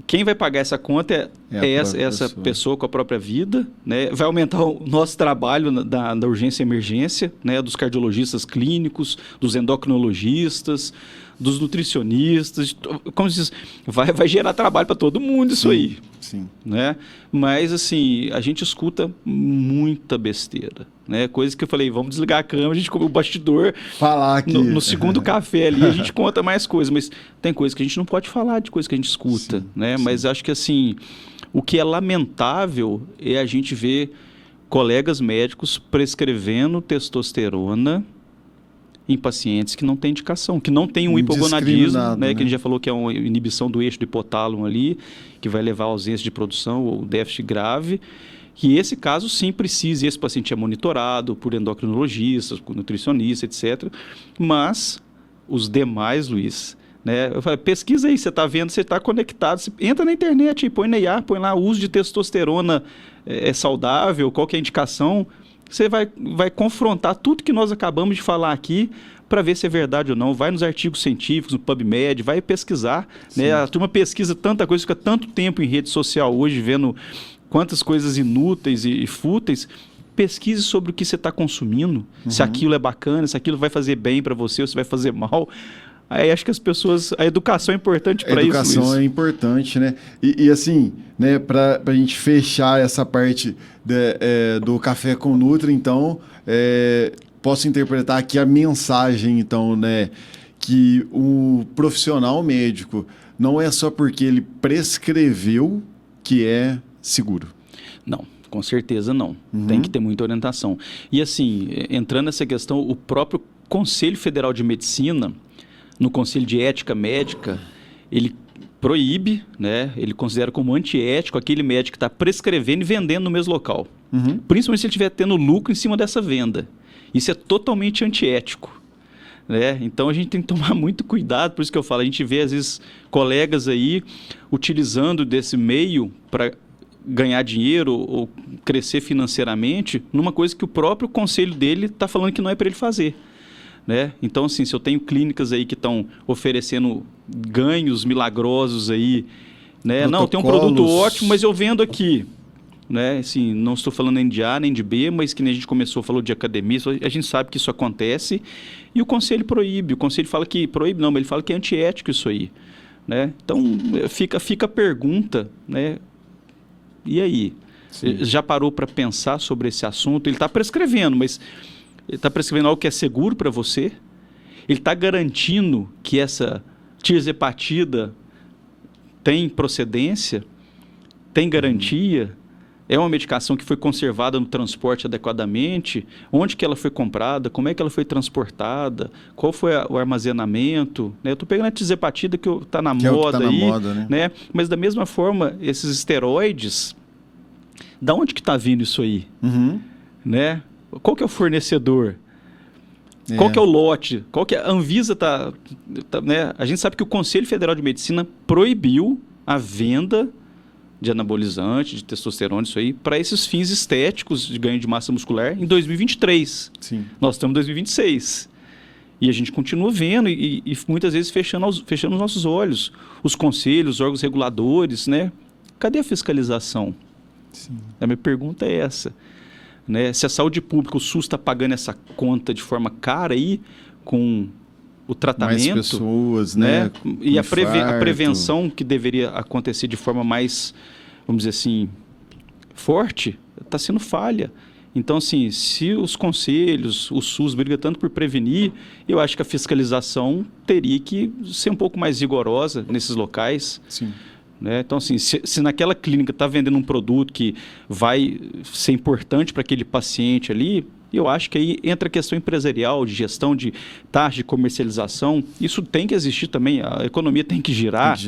Quem vai pagar essa conta é essa pessoa com a própria vida, né? Vai aumentar o nosso trabalho da urgência e emergência, né? Dos cardiologistas clínicos, dos endocrinologistas, dos nutricionistas, como se diz, vai gerar trabalho para todo mundo isso aí. Sim. Né? Mas, assim, a gente escuta muita besteira. Né? Coisas que eu falei, vamos desligar a câmera, a gente come o bastidor. Falar aqui. No segundo café ali, a gente conta mais coisas, mas tem coisas que a gente não pode falar de coisas que a gente escuta. Sim, né? Sim. Mas acho que, assim, o que é lamentável é a gente ver colegas médicos prescrevendo testosterona em pacientes que não têm indicação, que não tem um hipogonadismo, né? Que a gente já falou que é uma inibição do eixo do hipotálamo ali, que vai levar a ausência de produção ou déficit grave, que esse caso sim precisa, e esse paciente é monitorado por endocrinologistas, por nutricionistas, etc. Mas os demais, Luiz, né? Eu falei, pesquisa aí, você está vendo, você está conectado, você entra na internet, põe na IA, põe lá o uso de testosterona é saudável, qual que é a indicação. Você vai confrontar tudo que nós acabamos de falar aqui para ver se é verdade ou não. Vai nos artigos científicos, no PubMed, vai pesquisar. Né? A turma pesquisa tanta coisa, fica tanto tempo em rede social hoje, vendo quantas coisas inúteis e fúteis. Pesquise sobre o que você está consumindo, se aquilo é bacana, se aquilo vai fazer bem para você ou se vai fazer mal. Aí acho que as pessoas... A educação é importante para isso, Luiz. A educação é importante, né? E assim, né, para a gente fechar essa parte do Café com Nutri, então, posso interpretar aqui a mensagem, então, né, que o profissional médico não é só porque ele prescreveu que é seguro. Não. Com certeza não. Tem que ter muita orientação. E assim, entrando nessa questão, o próprio Conselho Federal de Medicina... No Conselho de Ética Médica, ele proíbe, né? Ele considera como antiético aquele médico que está prescrevendo e vendendo no mesmo local. Principalmente se ele estiver tendo lucro em cima dessa venda. Isso é totalmente antiético. Né? Então a gente tem que tomar muito cuidado, por isso que eu falo, a gente vê às vezes colegas aí utilizando desse meio para ganhar dinheiro ou crescer financeiramente numa coisa que o próprio conselho dele está falando que não é para ele fazer. Né? Então, assim, se eu tenho clínicas aí que estão oferecendo ganhos milagrosos aí, né? Não, tem um produto ótimo, mas eu vendo aqui. Né? Assim, não estou falando nem de A nem de B, mas que nem a gente começou, falou de academia, a gente sabe que isso acontece e o conselho proíbe. O conselho fala que proíbe, não, mas ele fala que é antiético isso aí. Né? Então, fica a pergunta, né? E aí? Sim. Já parou para pensar sobre esse assunto? Ele está prescrevendo, mas... Ele está prescrevendo algo que é seguro para você? Ele está garantindo que essa tirzepatida tem procedência? Tem garantia? É uma medicação que foi conservada no transporte adequadamente? Onde que ela foi comprada? Como é que ela foi transportada? Qual foi o armazenamento? Né? Eu estou pegando a tirzepatida que está na moda aí. Né? Mas da mesma forma, esses esteroides, da onde que está vindo isso aí? Né? Qual que é o fornecedor? Qual que é o lote? Qual que é? A Anvisa né? A gente sabe que o Conselho Federal de Medicina proibiu a venda de anabolizante, de testosterona, isso aí, para esses fins estéticos de ganho de massa muscular em 2023. Sim. Nós estamos em 2026. E a gente continua vendo e muitas vezes fechando os nossos olhos. Os conselhos, os órgãos reguladores, né? Cadê a fiscalização? Sim. A minha pergunta é essa. Né? Se a saúde pública, o SUS está pagando essa conta de forma cara aí, com o tratamento... Mais pessoas, né? E a prevenção que deveria acontecer de forma mais, vamos dizer assim, forte, está sendo falha. Então, assim, se os conselhos, o SUS briga tanto por prevenir, eu acho que a fiscalização teria que ser um pouco mais rigorosa nesses locais. Sim. Né? Então, assim, se naquela clínica está vendendo um produto que vai ser importante para aquele paciente ali, eu acho que aí entra a questão empresarial, de gestão de taxa de comercialização. Isso tem que existir também, a economia tem que girar,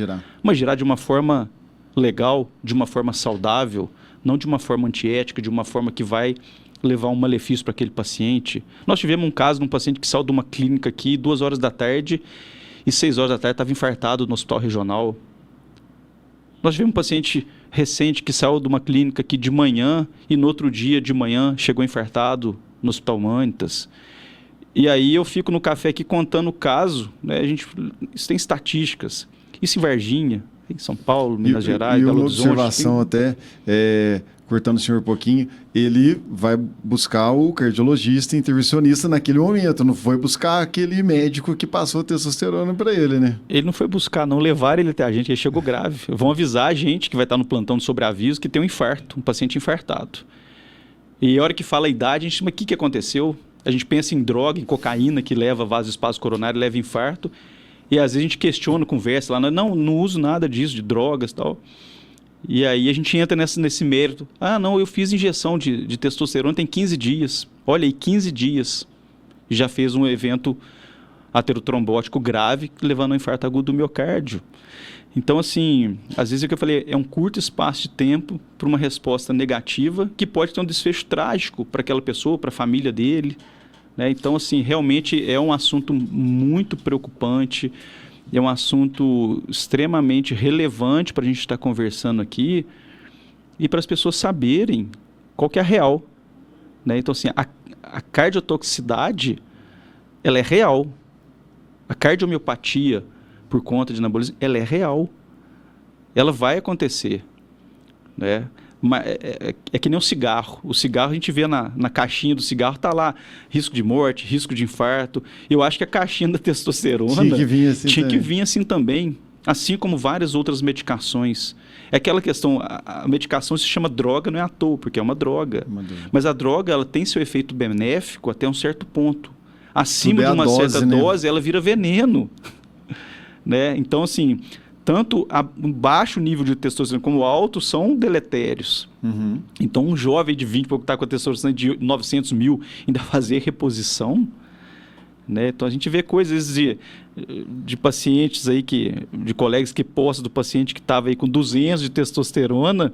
mas girar de uma forma legal, de uma forma saudável, não de uma forma antiética, de uma forma que vai levar um malefício para aquele paciente. Nós tivemos um caso de um paciente que saiu de uma clínica aqui 2 horas da tarde e 6 horas da tarde estava infartado no hospital regional. Nós tivemos um paciente recente que saiu de uma clínica aqui de manhã e no outro dia de manhã chegou infartado no Hospital Mantas. E aí eu fico no café aqui contando o caso, né? Isso tem estatísticas. Isso em Varginha, em São Paulo, Minas Gerais, Belo Horizonte. Uma observação até, cortando o senhor um pouquinho, ele vai buscar o cardiologista intervencionista naquele momento, não foi buscar aquele médico que passou testosterona para ele, né? Ele não foi buscar, não levaram ele até a gente, ele chegou grave. Vão avisar a gente que vai estar no plantão de sobreaviso que tem um infarto, um paciente infartado. E a hora que fala a idade, a gente mas o que aconteceu? A gente pensa em droga, em cocaína, que leva vasoespasmo coronário, leva infarto. E às vezes a gente questiona, conversa lá, não uso nada disso, de drogas e tal. E aí a gente entra nesse mérito. Ah, não, eu fiz injeção de testosterona tem 15 dias. Olha aí, 15 dias. Já fez um evento aterotrombótico grave, levando a um infarto agudo do miocárdio. Então, assim, às vezes é o que eu falei, é um curto espaço de tempo para uma resposta negativa que pode ter um desfecho trágico para aquela pessoa, para a família dele. Né? Então, assim, realmente é um assunto muito preocupante, é um assunto extremamente relevante para a gente estar conversando aqui e para as pessoas saberem qual que é a real. Né? Então, assim, a cardiotoxicidade, ela é real. A cardiomiopatia, por conta de anabolismo, ela é real. Ela vai acontecer. Né? É que nem um cigarro. O cigarro, a gente vê na caixinha do cigarro, está lá, risco de morte, risco de infarto. Eu acho que a caixinha da testosterona tinha que vir assim também. Assim como várias outras medicações. É aquela questão, a medicação se chama droga, não é à toa, porque é uma droga. Mas a droga, ela tem seu efeito benéfico até um certo ponto. Acima de uma certa dose, ela vira veneno. Né? Então, assim, tanto um baixo nível de testosterona como o alto são deletérios. Uhum. Então, um jovem de 20 pouco está com a testosterona de 900 mil ainda fazer reposição. Né? Então, a gente vê coisas de pacientes aí, de colegas que postam do paciente que estava aí com 200 de testosterona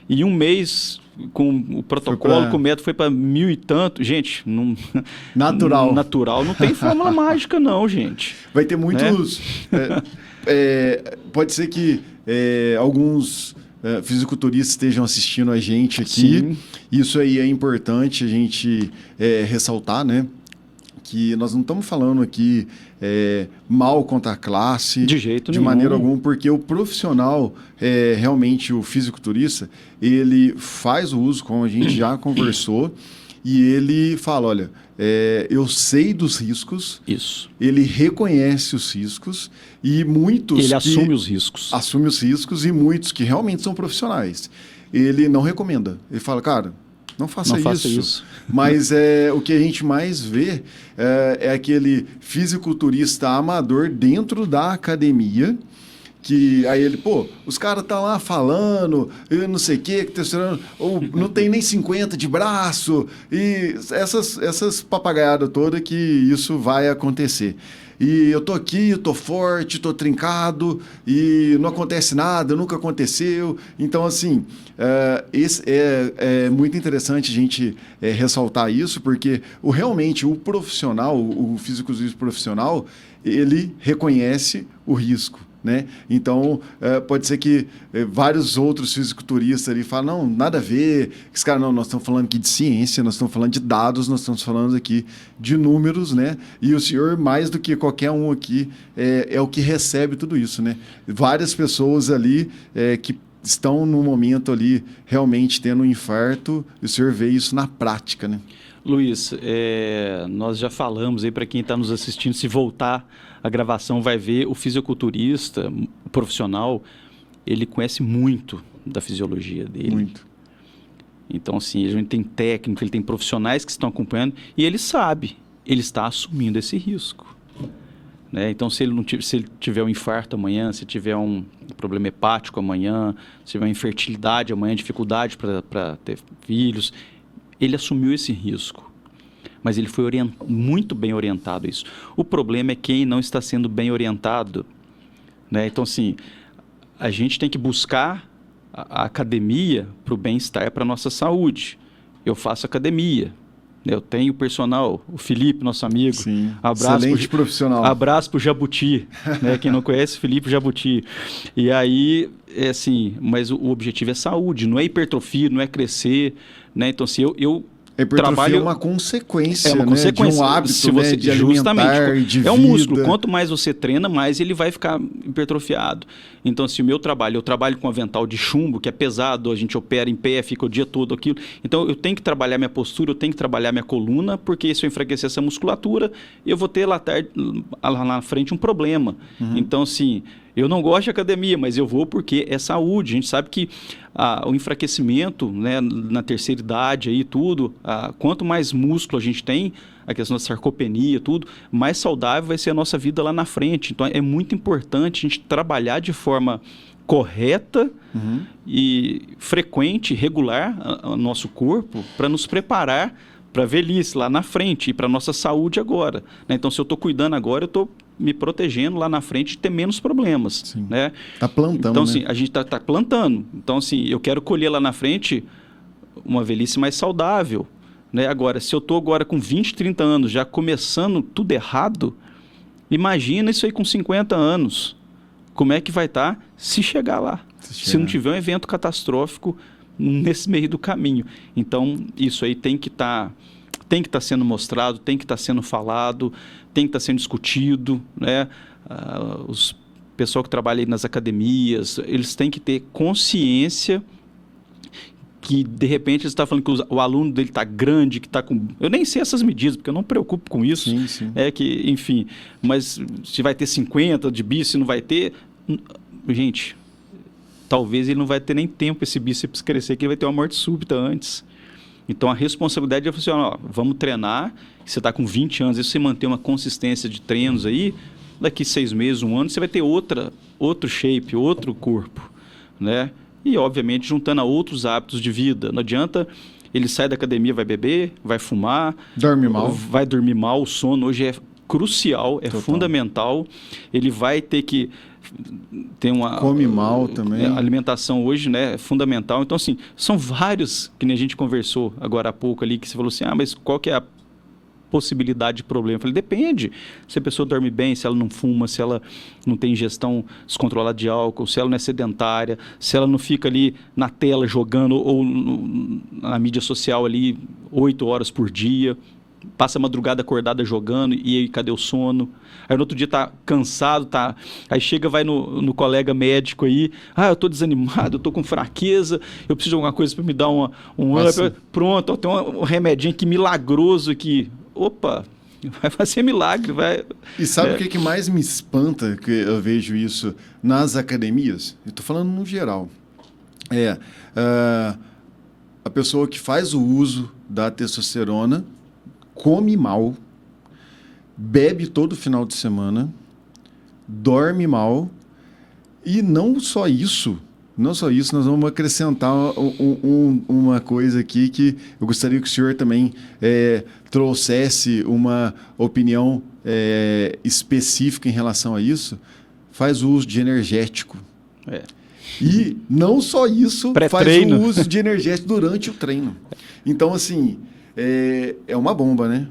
e um mês com o protocolo, com o método foi para 1.000 e tanto. Gente, natural. Não tem fórmula mágica não, gente. Vai ter muitos... Né? Pode ser que alguns fisiculturistas estejam assistindo a gente aqui. Sim. Isso aí é importante a gente ressaltar, né? Que nós não estamos falando aqui mal contra a classe. De jeito nenhum. De maneira alguma, porque o profissional, realmente o fisiculturista, ele faz o uso, como a gente já conversou, e ele fala, olha, eu sei dos riscos. Isso. Ele reconhece os riscos e muitos... Ele assume os riscos. Assume os riscos e muitos que realmente são profissionais. Ele não recomenda. Ele fala, cara... Não faça isso. Mas o que a gente mais vê é aquele fisiculturista amador dentro da academia, que aí ele, os caras estão lá falando, eu não sei o que testosterona, ou não tem nem 50 de braço, e essas papagaiadas todas que isso vai acontecer. E eu tô aqui, eu tô forte, tô trincado, e não acontece nada, nunca aconteceu. Então, assim, é muito interessante a gente ressaltar isso, porque realmente o profissional, o fisiculturista profissional, ele reconhece o risco. Né? Então, pode ser que vários outros fisiculturistas ali falam, não, nada a ver, esse cara, não, nós estamos falando aqui de ciência, nós estamos falando de dados, nós estamos falando aqui de números, né? E o senhor, mais do que qualquer um aqui, é o que recebe tudo isso, né? Várias pessoas ali que estão no momento ali realmente tendo um infarto, e o senhor vê isso na prática, né? Luiz, nós já falamos aí para quem está nos assistindo, se voltar a gravação vai ver o fisiculturista, o profissional, ele conhece muito da fisiologia dele. Muito. Então, assim, ele tem técnico, ele tem profissionais que estão acompanhando e ele sabe, ele está assumindo esse risco. Né? Então, se ele tiver um infarto amanhã, se tiver um problema hepático amanhã, se tiver uma infertilidade amanhã, dificuldade para ter filhos, ele assumiu esse risco. Mas ele foi muito bem orientado a isso. O problema é quem não está sendo bem orientado. Né? Então, assim, a gente tem que buscar a academia para o bem-estar, para a nossa saúde. Eu faço academia. Eu tenho personal, o Felipe, nosso amigo. Sim, excelente profissional. Abraço para o Jabuti, né? Quem não conhece, Felipe Jabuti. E aí, mas o objetivo é saúde, não é hipertrofia, não é crescer, né? Então, se eu hipertrofia é uma consequência, de um hábito, se você, de alimentar, de vida. É um músculo. Quanto mais você treina, mais ele vai ficar hipertrofiado. Então, se o meu trabalho, eu trabalho com avental de chumbo, que é pesado, a gente opera em pé, fica o dia todo aquilo. Então, eu tenho que trabalhar minha postura, eu tenho que trabalhar minha coluna, porque se eu enfraquecer essa musculatura, eu vou ter lá na frente um problema. Então, assim, eu não gosto de academia, mas eu vou porque é saúde. A gente sabe que o enfraquecimento, né, na terceira idade aí tudo, quanto mais músculo a gente tem, a questão da sarcopenia, tudo, mais saudável vai ser a nossa vida lá na frente. Então é muito importante a gente trabalhar de forma correta e frequente, regular o nosso corpo para nos preparar para a velhice lá na frente e para a nossa saúde agora, né? Então, se eu estou cuidando agora, eu estou me protegendo lá na frente de ter menos problemas. Sim. Né? Tá plantando, então, né? assim, a gente tá plantando. Então, assim, eu quero colher lá na frente uma velhice mais saudável. Né? Agora, se eu estou agora com 20, 30 anos, já começando tudo errado, imagina isso aí com 50 anos. Como é que vai estar se chegar lá? Se não tiver um evento catastrófico nesse meio do caminho. Então, isso aí tem que estar sendo mostrado, tem que estar sendo falado, tem que estar sendo discutido, né? Os pessoal que trabalha aí nas academias, eles têm que ter consciência que, de repente, eles estão falando que o aluno dele está grande, que está com... Eu nem sei essas medidas, porque eu não me preocupo com isso. Sim, sim. Enfim, mas se vai ter 50 de bíceps, se não vai ter... Gente, talvez ele não vai ter nem tempo esse bíceps crescer, que ele vai ter uma morte súbita antes. Então, a responsabilidade é assim, vamos treinar, você está com 20 anos, e se você manter uma consistência de treinos aí, daqui 6 meses, 1 ano, você vai ter outro shape, outro corpo, né? E, obviamente, juntando a outros hábitos de vida. Não adianta ele sair da academia, vai beber, vai fumar... Vai dormir mal. O sono hoje é crucial, é fundamental. Ele vai ter que ter uma... Come mal também. A alimentação hoje, né, é fundamental. Então, assim, são vários, que nem a gente conversou agora há pouco ali, que você falou assim, mas qual que é a possibilidade de problema? Eu falei, depende. Se a pessoa dorme bem, se ela não fuma, se ela não tem ingestão descontrolada de álcool, se ela não é sedentária, se ela não fica ali na tela jogando ou na mídia social ali 8 horas por dia, passa a madrugada acordada jogando e aí cadê o sono? Aí no outro dia tá cansado, aí chega, vai no colega médico aí, eu tô desanimado, eu tô com fraqueza, eu preciso de alguma coisa para me dar um up. Pronto, tem um remedinho aqui milagroso aqui. Opa, vai fazer milagre. E sabe o que mais me espanta, que eu vejo isso nas academias? Eu tô falando no geral. A pessoa que faz o uso da testosterona come mal, bebe todo final de semana, dorme mal, e não só isso, nós vamos acrescentar uma coisa aqui que eu gostaria que o senhor também trouxesse uma opinião específica em relação a isso. Faz o uso de energético. E não só isso, faz o uso de energético durante o treino. Então, assim... É uma bomba, né?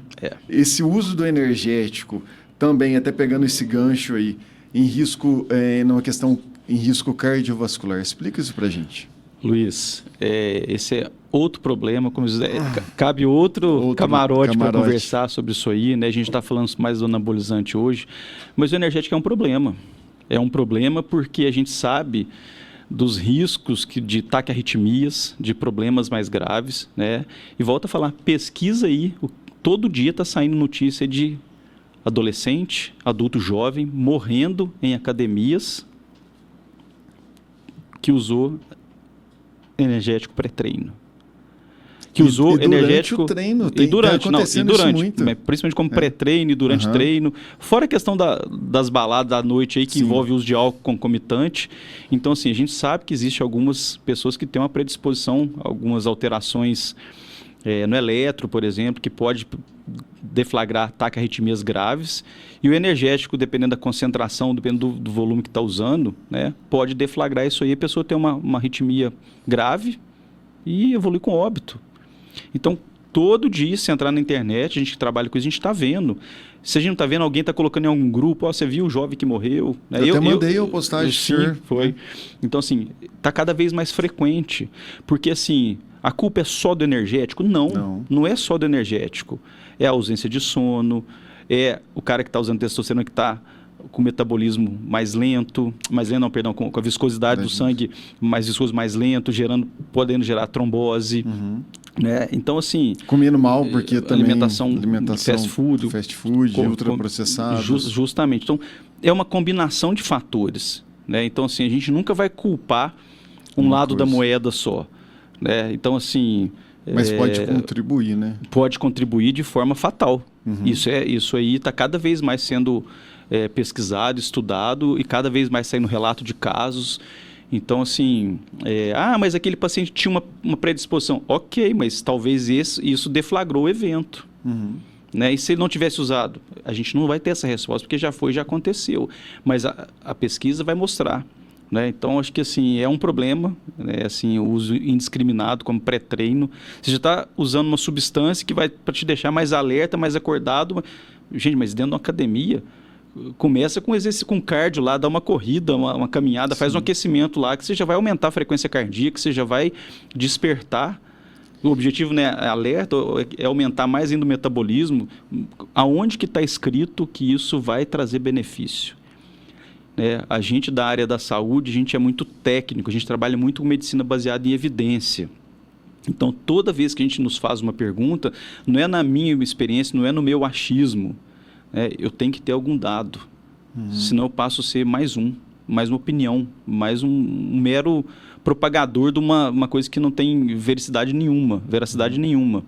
Esse uso do energético também, até pegando esse gancho aí, em risco, numa questão em risco cardiovascular. Explica isso pra gente. Luiz, esse é outro problema, como cabe outro camarote para conversar sobre isso aí, né? A gente está falando mais do anabolizante hoje, mas o energético é um problema. É um problema porque a gente sabe dos riscos de taquiarritmias, de problemas mais graves, né? E volta a falar, pesquisa aí, todo dia está saindo notícia de adolescente, adulto jovem, morrendo em academias que usou energético pré-treino. Que usou energético... E durante, principalmente como pré-treino e durante treino. Fora a questão das baladas da noite aí, que envolve o uso de álcool concomitante. Então, assim, a gente sabe que existe algumas pessoas que têm uma predisposição, algumas alterações no eletro, por exemplo, que pode deflagrar ataque a arritmias graves, e o energético, dependendo da concentração, dependendo do volume que está usando, né, pode deflagrar isso aí, a pessoa tem uma arritmia grave e evolui com óbito. Então, todo dia, se entrar na internet, a gente que trabalha com isso, a gente está vendo. Se a gente não está vendo, alguém está colocando em algum grupo, você viu o jovem que morreu? Né? Eu até mandei a postagem. Sim, foi. Então, assim, está cada vez mais frequente. Porque, assim, a culpa é só do energético? Não é só do energético. É a ausência de sono, é o cara que está usando testosterona que está com o metabolismo mais lento, com a viscosidade do sangue mais viscoso, mais lento, podendo gerar trombose. Né? Então, assim... Comendo mal, porque também... Alimentação fast food, ultraprocessado. Justamente. Então, é uma combinação de fatores. Né? Então, assim, a gente nunca vai culpar lado da moeda só. Né? Então, assim... Mas pode contribuir, né? Pode contribuir de forma fatal. Isso aí está cada vez mais sendo pesquisado, estudado e cada vez mais saindo relato de casos. Então, assim, mas aquele paciente tinha uma predisposição. Ok, mas talvez isso deflagrou o evento. Né? E se ele não tivesse usado? A gente não vai ter essa resposta, porque já aconteceu. Mas a pesquisa vai mostrar. Né? Então, acho que assim, é um problema, né? Assim, o uso indiscriminado como pré-treino. Você já está usando uma substância que vai para te deixar mais alerta, mais acordado. Gente, mas dentro de uma academia, começa com exercício, com cardio lá, dá uma corrida, uma caminhada, faz um aquecimento lá, que você já vai aumentar a frequência cardíaca, você já vai despertar. O objetivo, né, alerta, é aumentar mais ainda o metabolismo. Aonde que está escrito que isso vai trazer benefício? A gente da área da saúde, a gente é muito técnico, a gente trabalha muito com medicina baseada em evidência. Então, toda vez que a gente nos faz uma pergunta, não é na minha experiência, não é no meu achismo. Eu tenho que ter algum dado, senão eu passo a ser mais uma opinião, mais um mero propagador de uma coisa que não tem veracidade nenhuma.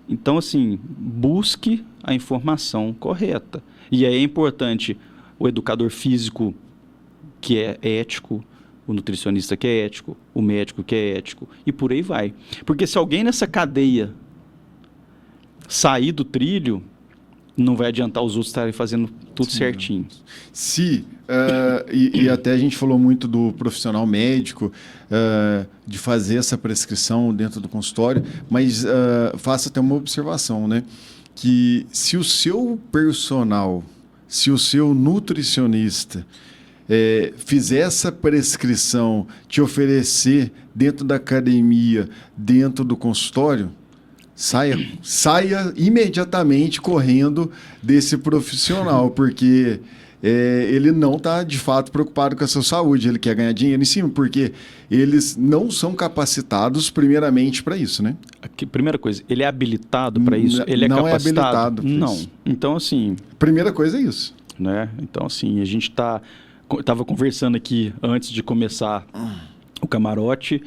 Então, assim, busque a informação correta. E aí é importante o educador físico que é ético, o nutricionista que é ético, o médico que é ético, e por aí vai. Porque se alguém nessa cadeia sair do trilho, não vai adiantar os outros estarem fazendo tudo certinho. E até a gente falou muito do profissional médico, de fazer essa prescrição dentro do consultório, mas faça até uma observação, né? Que se o seu personal, se o seu nutricionista fizer essa prescrição, te oferecer dentro da academia, dentro do consultório, saia imediatamente correndo desse profissional, porque ele não está, de fato, preocupado com a sua saúde, ele quer ganhar dinheiro em cima, porque eles não são capacitados, primeiramente, para isso, né? Primeira coisa, ele é habilitado para isso? Ele é capacitado? Não é habilitado para não. isso. Então, assim... Primeira coisa é isso. Né? Então, assim, a gente estava conversando aqui antes de começar o camarote.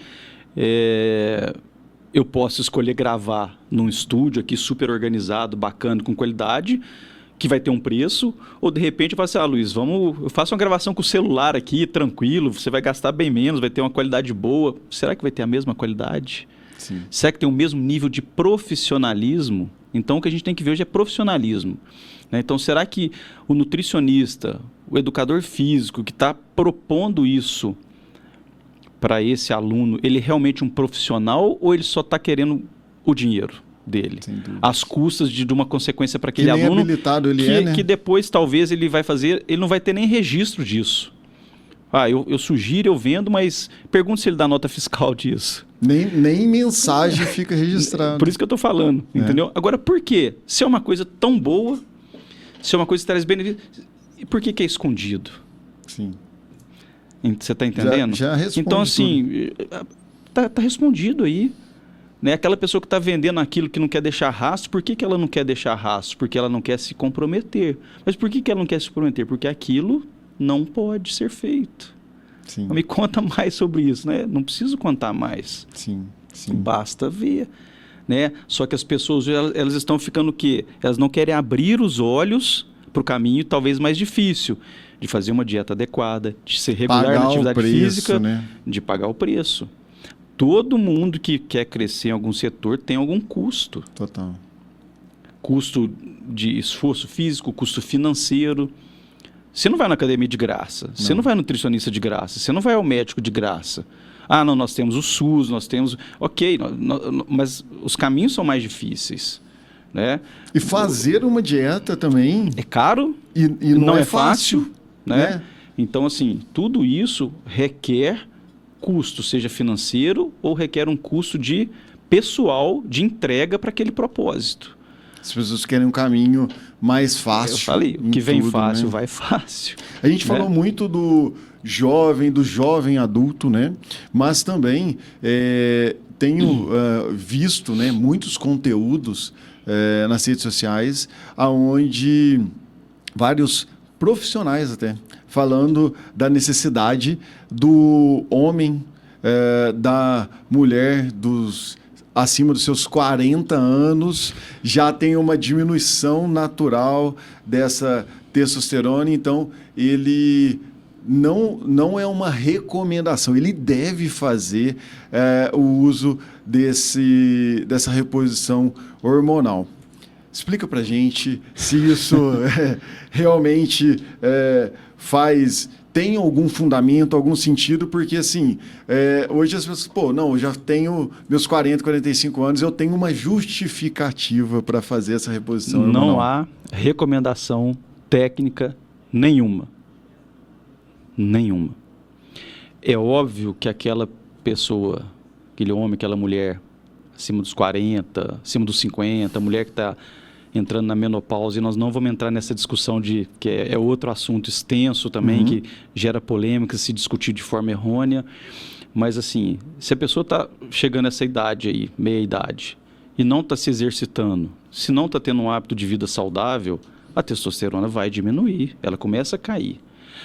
Eu posso escolher gravar num estúdio aqui super organizado, bacana, com qualidade, que vai ter um preço, ou de repente eu falo assim, Luiz, eu faço uma gravação com o celular aqui, tranquilo, você vai gastar bem menos, vai ter uma qualidade boa. Será que vai ter a mesma qualidade? Sim. Será que tem o mesmo nível de profissionalismo? Então, o que a gente tem que ver hoje é profissionalismo. Né? Então, será que o nutricionista, o educador físico que está propondo isso para esse aluno, ele é realmente um profissional ou ele só está querendo o dinheiro dele? Às custas de uma consequência para aquele aluno habilitado ele né? que depois talvez ele vai fazer, ele não vai ter nem registro disso. Eu sugiro, eu vendo, mas pergunto se ele dá nota fiscal disso. Nem mensagem fica registrada. Por isso que eu estou falando, entendeu? Agora, por quê? Se é uma coisa tão boa, se é uma coisa que traz benefício, por que é escondido? Sim. Você está entendendo? Já responde. Então, assim, tá respondido aí. Né? Aquela pessoa que está vendendo aquilo que não quer deixar rastro, por que ela não quer deixar rastro? Porque ela não quer se comprometer. Mas por que ela não quer se comprometer? Porque aquilo não pode ser feito. Sim. Me conta mais sobre isso, né? Não preciso contar mais. Sim. Basta ver. Né? Só que as pessoas, elas estão ficando o quê? Elas não querem abrir os olhos para o caminho talvez mais difícil, de fazer uma dieta adequada, de ser regular na atividade física, né? De pagar o preço. todo mundo que quer crescer em algum setor tem algum custo. Total. Custo de esforço físico, custo financeiro. Você não vai na academia de graça, você não vai no nutricionista de graça, você não vai ao médico de graça. Ah, não, nós temos o SUS, nós temos... Ok, mas os caminhos são mais difíceis, né? E fazer uma dieta também... É caro e não é fácil, né? Então, assim, tudo isso requer custo, seja financeiro ou requer um custo de pessoal de entrega para aquele propósito. As pessoas querem um caminho mais fácil. Eu falei, o que vem fácil, vai fácil. A gente falou muito do jovem adulto, né? Mas também tenho visto, né, muitos conteúdos nas redes sociais, onde vários profissionais até falando da necessidade do homem, da mulher, acima dos seus 40 anos, já tem uma diminuição natural dessa testosterona, então ele não é uma recomendação, ele deve fazer o uso dessa reposição hormonal. Explica pra gente se isso realmente tem algum fundamento, algum sentido, porque assim, hoje as pessoas, eu já tenho meus 40, 45 anos, eu tenho uma justificativa para fazer essa reposição hormonal. Não há recomendação técnica nenhuma. Nenhuma. É óbvio que aquela pessoa, aquele homem, aquela mulher, acima dos 40, acima dos 50, a mulher que está entrando na menopausa, e nós não vamos entrar nessa discussão que é outro assunto extenso também, que gera polêmica, se discutir de forma errônea, mas assim, se a pessoa está chegando a essa idade aí, meia idade, e não está se exercitando, se não está tendo um hábito de vida saudável, a testosterona vai diminuir, ela começa a cair.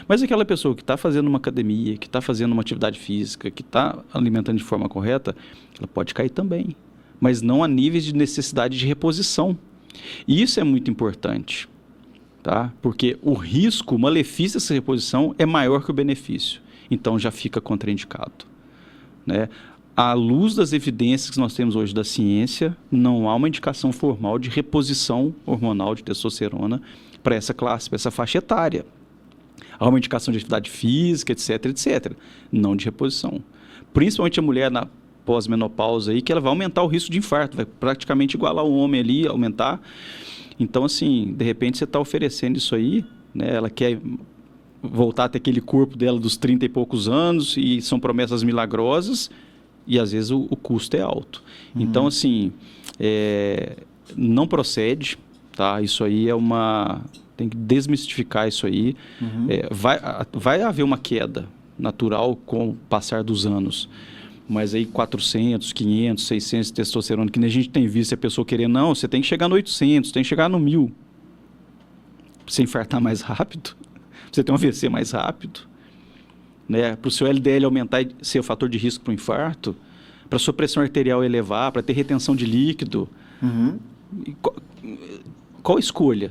Mas aquela pessoa que está fazendo uma academia, que está fazendo uma atividade física, que está alimentando de forma correta, ela pode cair também, mas não a níveis de necessidade de reposição. E isso é muito importante, tá? Porque o risco, o malefício dessa reposição é maior que o benefício. Então já fica contraindicado, né? À luz das evidências que nós temos hoje da ciência, não há uma indicação formal de reposição hormonal de testosterona para essa classe, para essa faixa etária. Há uma indicação de atividade física, etc, etc. Não de reposição. Principalmente a mulher na pós-menopausa aí, que ela vai aumentar o risco de infarto, vai praticamente igualar o homem ali, aumentar. Então, assim, de repente você está oferecendo isso aí, né? Ela quer voltar a ter aquele corpo dela dos 30 e poucos anos, e são promessas milagrosas, e às vezes o custo é alto. Então, assim, não procede, tá? Isso aí tem que desmistificar isso aí. Vai haver uma queda natural com o passar dos anos. Mas aí 400, 500, 600 de testosterona, que nem a gente tem visto a pessoa querer, não, você tem que chegar no 800, tem que chegar no 1000. Pra você infartar mais rápido, pra você ter um AVC mais rápido, né? Para o seu LDL aumentar e ser o fator de risco para o infarto, para a sua pressão arterial elevar, para ter retenção de líquido. Qual a escolha?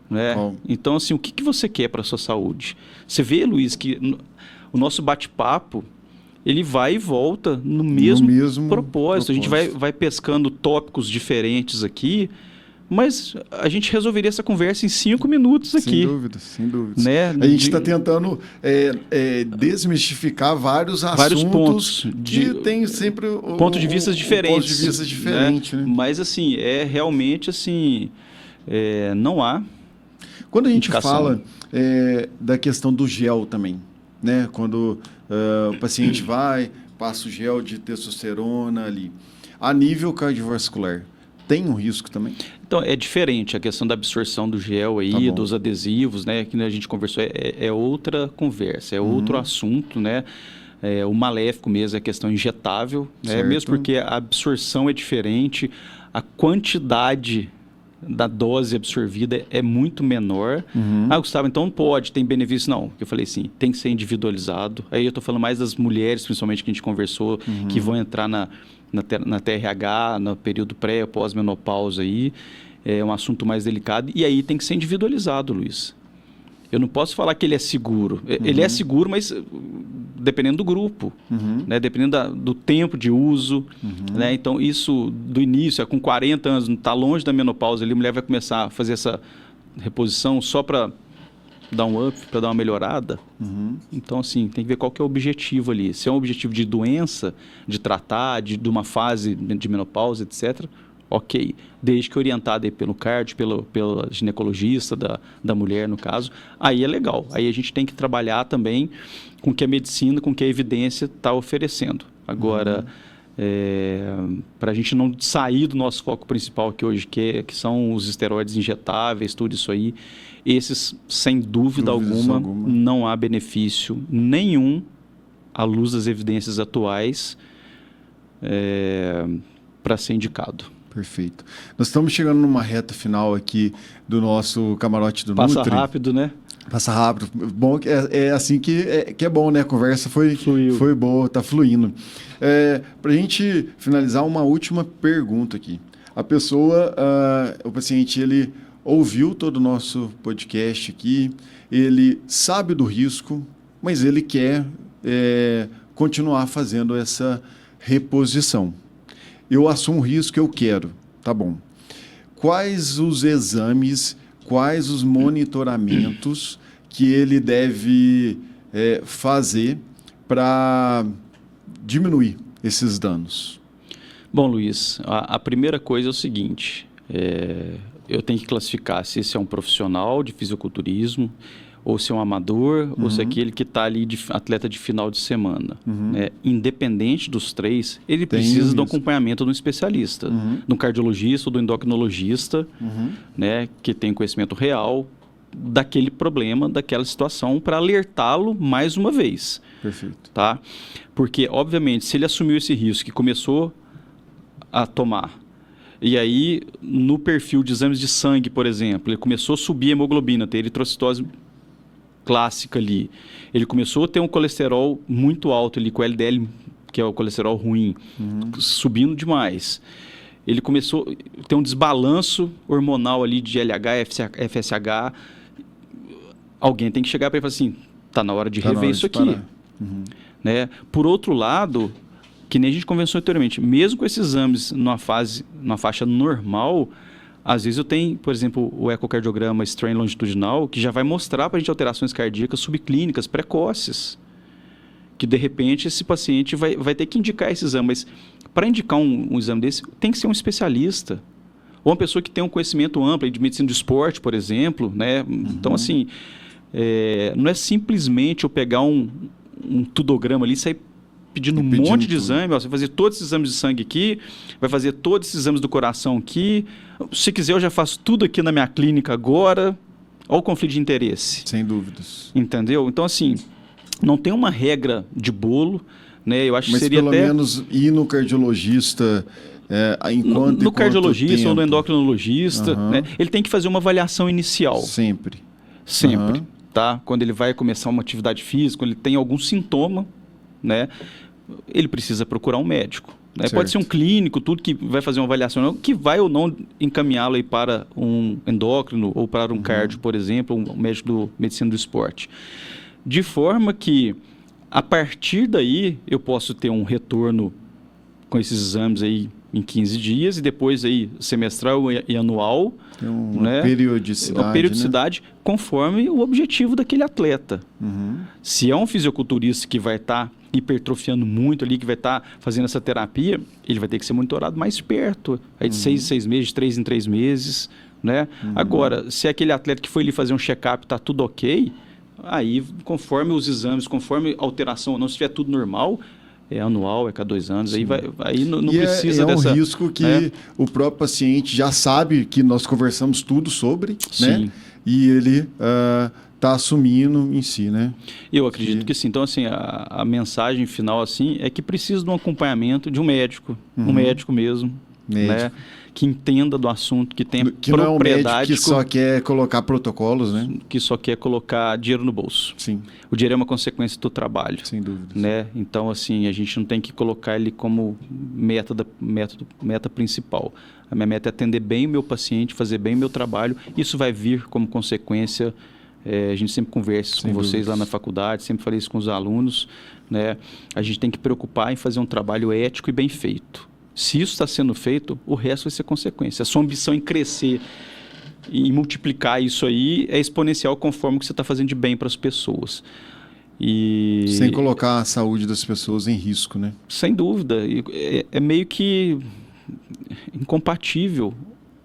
Né? Então, assim, o que você quer para a sua saúde? Você vê, Luiz, que o nosso bate-papo, ele vai e volta no mesmo propósito. A gente vai pescando tópicos diferentes aqui, mas a gente resolveria essa conversa em 5 minutos aqui. Sem dúvida. Né? A gente está tentando desmistificar vários pontos que tem sempre ponto de vista diferentes. Ponto de vista diferente, né? Mas, assim, realmente, assim, não há. Quando a gente fala da questão do gel também, né? Quando o paciente passa o gel de testosterona ali, a nível cardiovascular, tem um risco também? Então, é diferente a questão da absorção do gel aí, dos adesivos, né? Que a gente conversou, é outra conversa, é outro assunto, né? O maléfico mesmo é a questão injetável, né? Mesmo porque a absorção é diferente, a quantidade da dose absorvida é muito menor. Gustavo, então tem benefício? Não. Eu falei assim, tem que ser individualizado. Aí eu estou falando mais das mulheres, principalmente, que a gente conversou, que vão entrar na TRH, no período pré- ou pós-menopausa aí. É um assunto mais delicado. E aí tem que ser individualizado, Luiz. Eu não posso falar que ele é seguro. Ele é seguro, mas dependendo do grupo, né? Dependendo do tempo de uso. Né? Então, isso do início, com 40 anos, está longe da menopausa, ali, a mulher vai começar a fazer essa reposição só para dar um up, para dar uma melhorada. Então, assim, tem que ver qual que é o objetivo ali. Se é um objetivo de doença, de tratar, de uma fase de menopausa, etc., ok. Desde que orientado aí pelo cardio, pela ginecologista da mulher, no caso, aí é legal. Aí a gente tem que trabalhar também com o que a medicina, com o que a evidência está oferecendo. Agora, para a gente não sair do nosso foco principal aqui hoje, que são os esteroides injetáveis, tudo isso aí, esses, sem dúvida alguma, não há benefício nenhum à luz das evidências atuais para ser indicado. Perfeito. Nós estamos chegando numa reta final aqui do nosso camarote do Passa Nutri. Passa rápido, né? Passa rápido. Bom, é assim que é bom, né? A conversa foi boa, está fluindo. Para a gente finalizar, uma última pergunta aqui. A pessoa, o paciente, ele ouviu todo o nosso podcast aqui, ele sabe do risco, mas ele quer continuar fazendo essa reposição. Eu assumo o risco que eu quero, tá bom. Quais os exames, quais os monitoramentos que ele deve fazer para diminuir esses danos? Bom, Luiz, a primeira coisa é o seguinte, eu tenho que classificar se esse é um profissional de fisiculturismo, ou se é um amador, ou se é aquele que está ali de atleta de final de semana. Independente dos três, ele precisa de um acompanhamento de um especialista, de um cardiologista ou do endocrinologista, né, que tem conhecimento real daquele problema, daquela situação, para alertá-lo mais uma vez. Perfeito. Tá? Porque, obviamente, se ele assumiu esse risco e começou a tomar, e aí, no perfil de exames de sangue, por exemplo, ele começou a subir a hemoglobina, ter eritrocitose clássica ali. Ele começou a ter um colesterol muito alto ali, com o LDL, que é o colesterol ruim, subindo demais. Ele começou a ter um desbalanço hormonal ali de LH, FSH. Alguém tem que chegar para ele e falar assim, está na hora de rever isso aqui. Né? Por outro lado, que nem a gente conversou anteriormente, mesmo com esses exames numa faixa normal, às vezes eu tenho, por exemplo, o ecocardiograma strain longitudinal, que já vai mostrar para a gente alterações cardíacas subclínicas precoces, que de repente esse paciente vai ter que indicar esse exame. Mas para indicar um exame desse, tem que ser um especialista, ou uma pessoa que tem um conhecimento amplo de medicina do esporte, por exemplo. Né? Então, assim, não é simplesmente eu pegar um tudograma ali e sair pedindo um monte de exame, você vai fazer todos esses exames de sangue aqui, vai fazer todos esses exames do coração aqui. Se quiser, eu já faço tudo aqui na minha clínica agora. Olha o conflito de interesse. Sem dúvidas. Entendeu? Então, assim, não tem uma regra de bolo, né? Eu acho que seria pelo menos ir no cardiologista no cardiologista ou no endocrinologista, né? Ele tem que fazer uma avaliação inicial. Sempre. Tá? Quando ele vai começar uma atividade física, quando ele tem algum sintoma, né? Ele precisa procurar um médico. Né? Pode ser um clínico, tudo que vai fazer uma avaliação, que vai ou não encaminhá-lo aí para um endócrino ou para um cardio, por exemplo, um médico de medicina do esporte. De forma que, a partir daí, eu posso ter um retorno com esses exames aí em 15 dias e depois aí semestral e anual. Tem uma periodicidade. Uma periodicidade, né? Conforme o objetivo daquele atleta. Se é um fisiculturista que vai estar hipertrofiando muito ali, que vai estar fazendo essa terapia, ele vai ter que ser monitorado mais perto, aí de 6 em 6 meses, de 3 em 3 meses, né? Agora, se é aquele atleta que foi ali fazer um check-up, está tudo ok, aí conforme os exames, conforme a alteração ou não, se tiver tudo normal, é anual, é cada 2 anos, aí não precisa dessa... É um risco que o próprio paciente já sabe, que nós conversamos tudo sobre, né? E ele está assumindo em si, né? Eu acredito que sim. Então, assim, a mensagem final, assim, é que precisa de um acompanhamento de um médico, um médico mesmo, né? Que entenda do assunto, que tenha propriedade. Não é um médico que só quer colocar protocolos, né? Que só quer colocar dinheiro no bolso. Sim. O dinheiro é uma consequência do trabalho. Sem dúvida. Né? Então, assim, a gente não tem que colocar ele como meta principal. A minha meta é atender bem o meu paciente, fazer bem o meu trabalho. Isso vai vir como consequência A gente sempre conversa com vocês lá na faculdade, sempre falei isso com os alunos, né? A gente tem que preocupar em fazer um trabalho ético e bem feito. Se isso está sendo feito, o resto vai ser consequência. A sua ambição em crescer e multiplicar isso aí é exponencial conforme o que você está fazendo de bem para as pessoas. Sem colocar a saúde das pessoas em risco, né? Sem dúvida. É meio que incompatível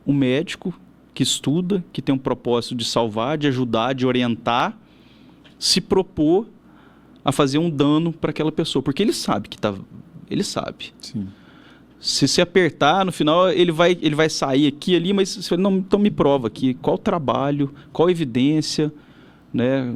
um médico que estuda, que tem um propósito de salvar, de ajudar, de orientar, se propor a fazer um dano para aquela pessoa. Porque ele sabe que tá... Ele sabe. Sim. Se apertar, no final ele vai sair aqui e ali, mas você fala, não, então me prova aqui qual trabalho, qual evidência, né?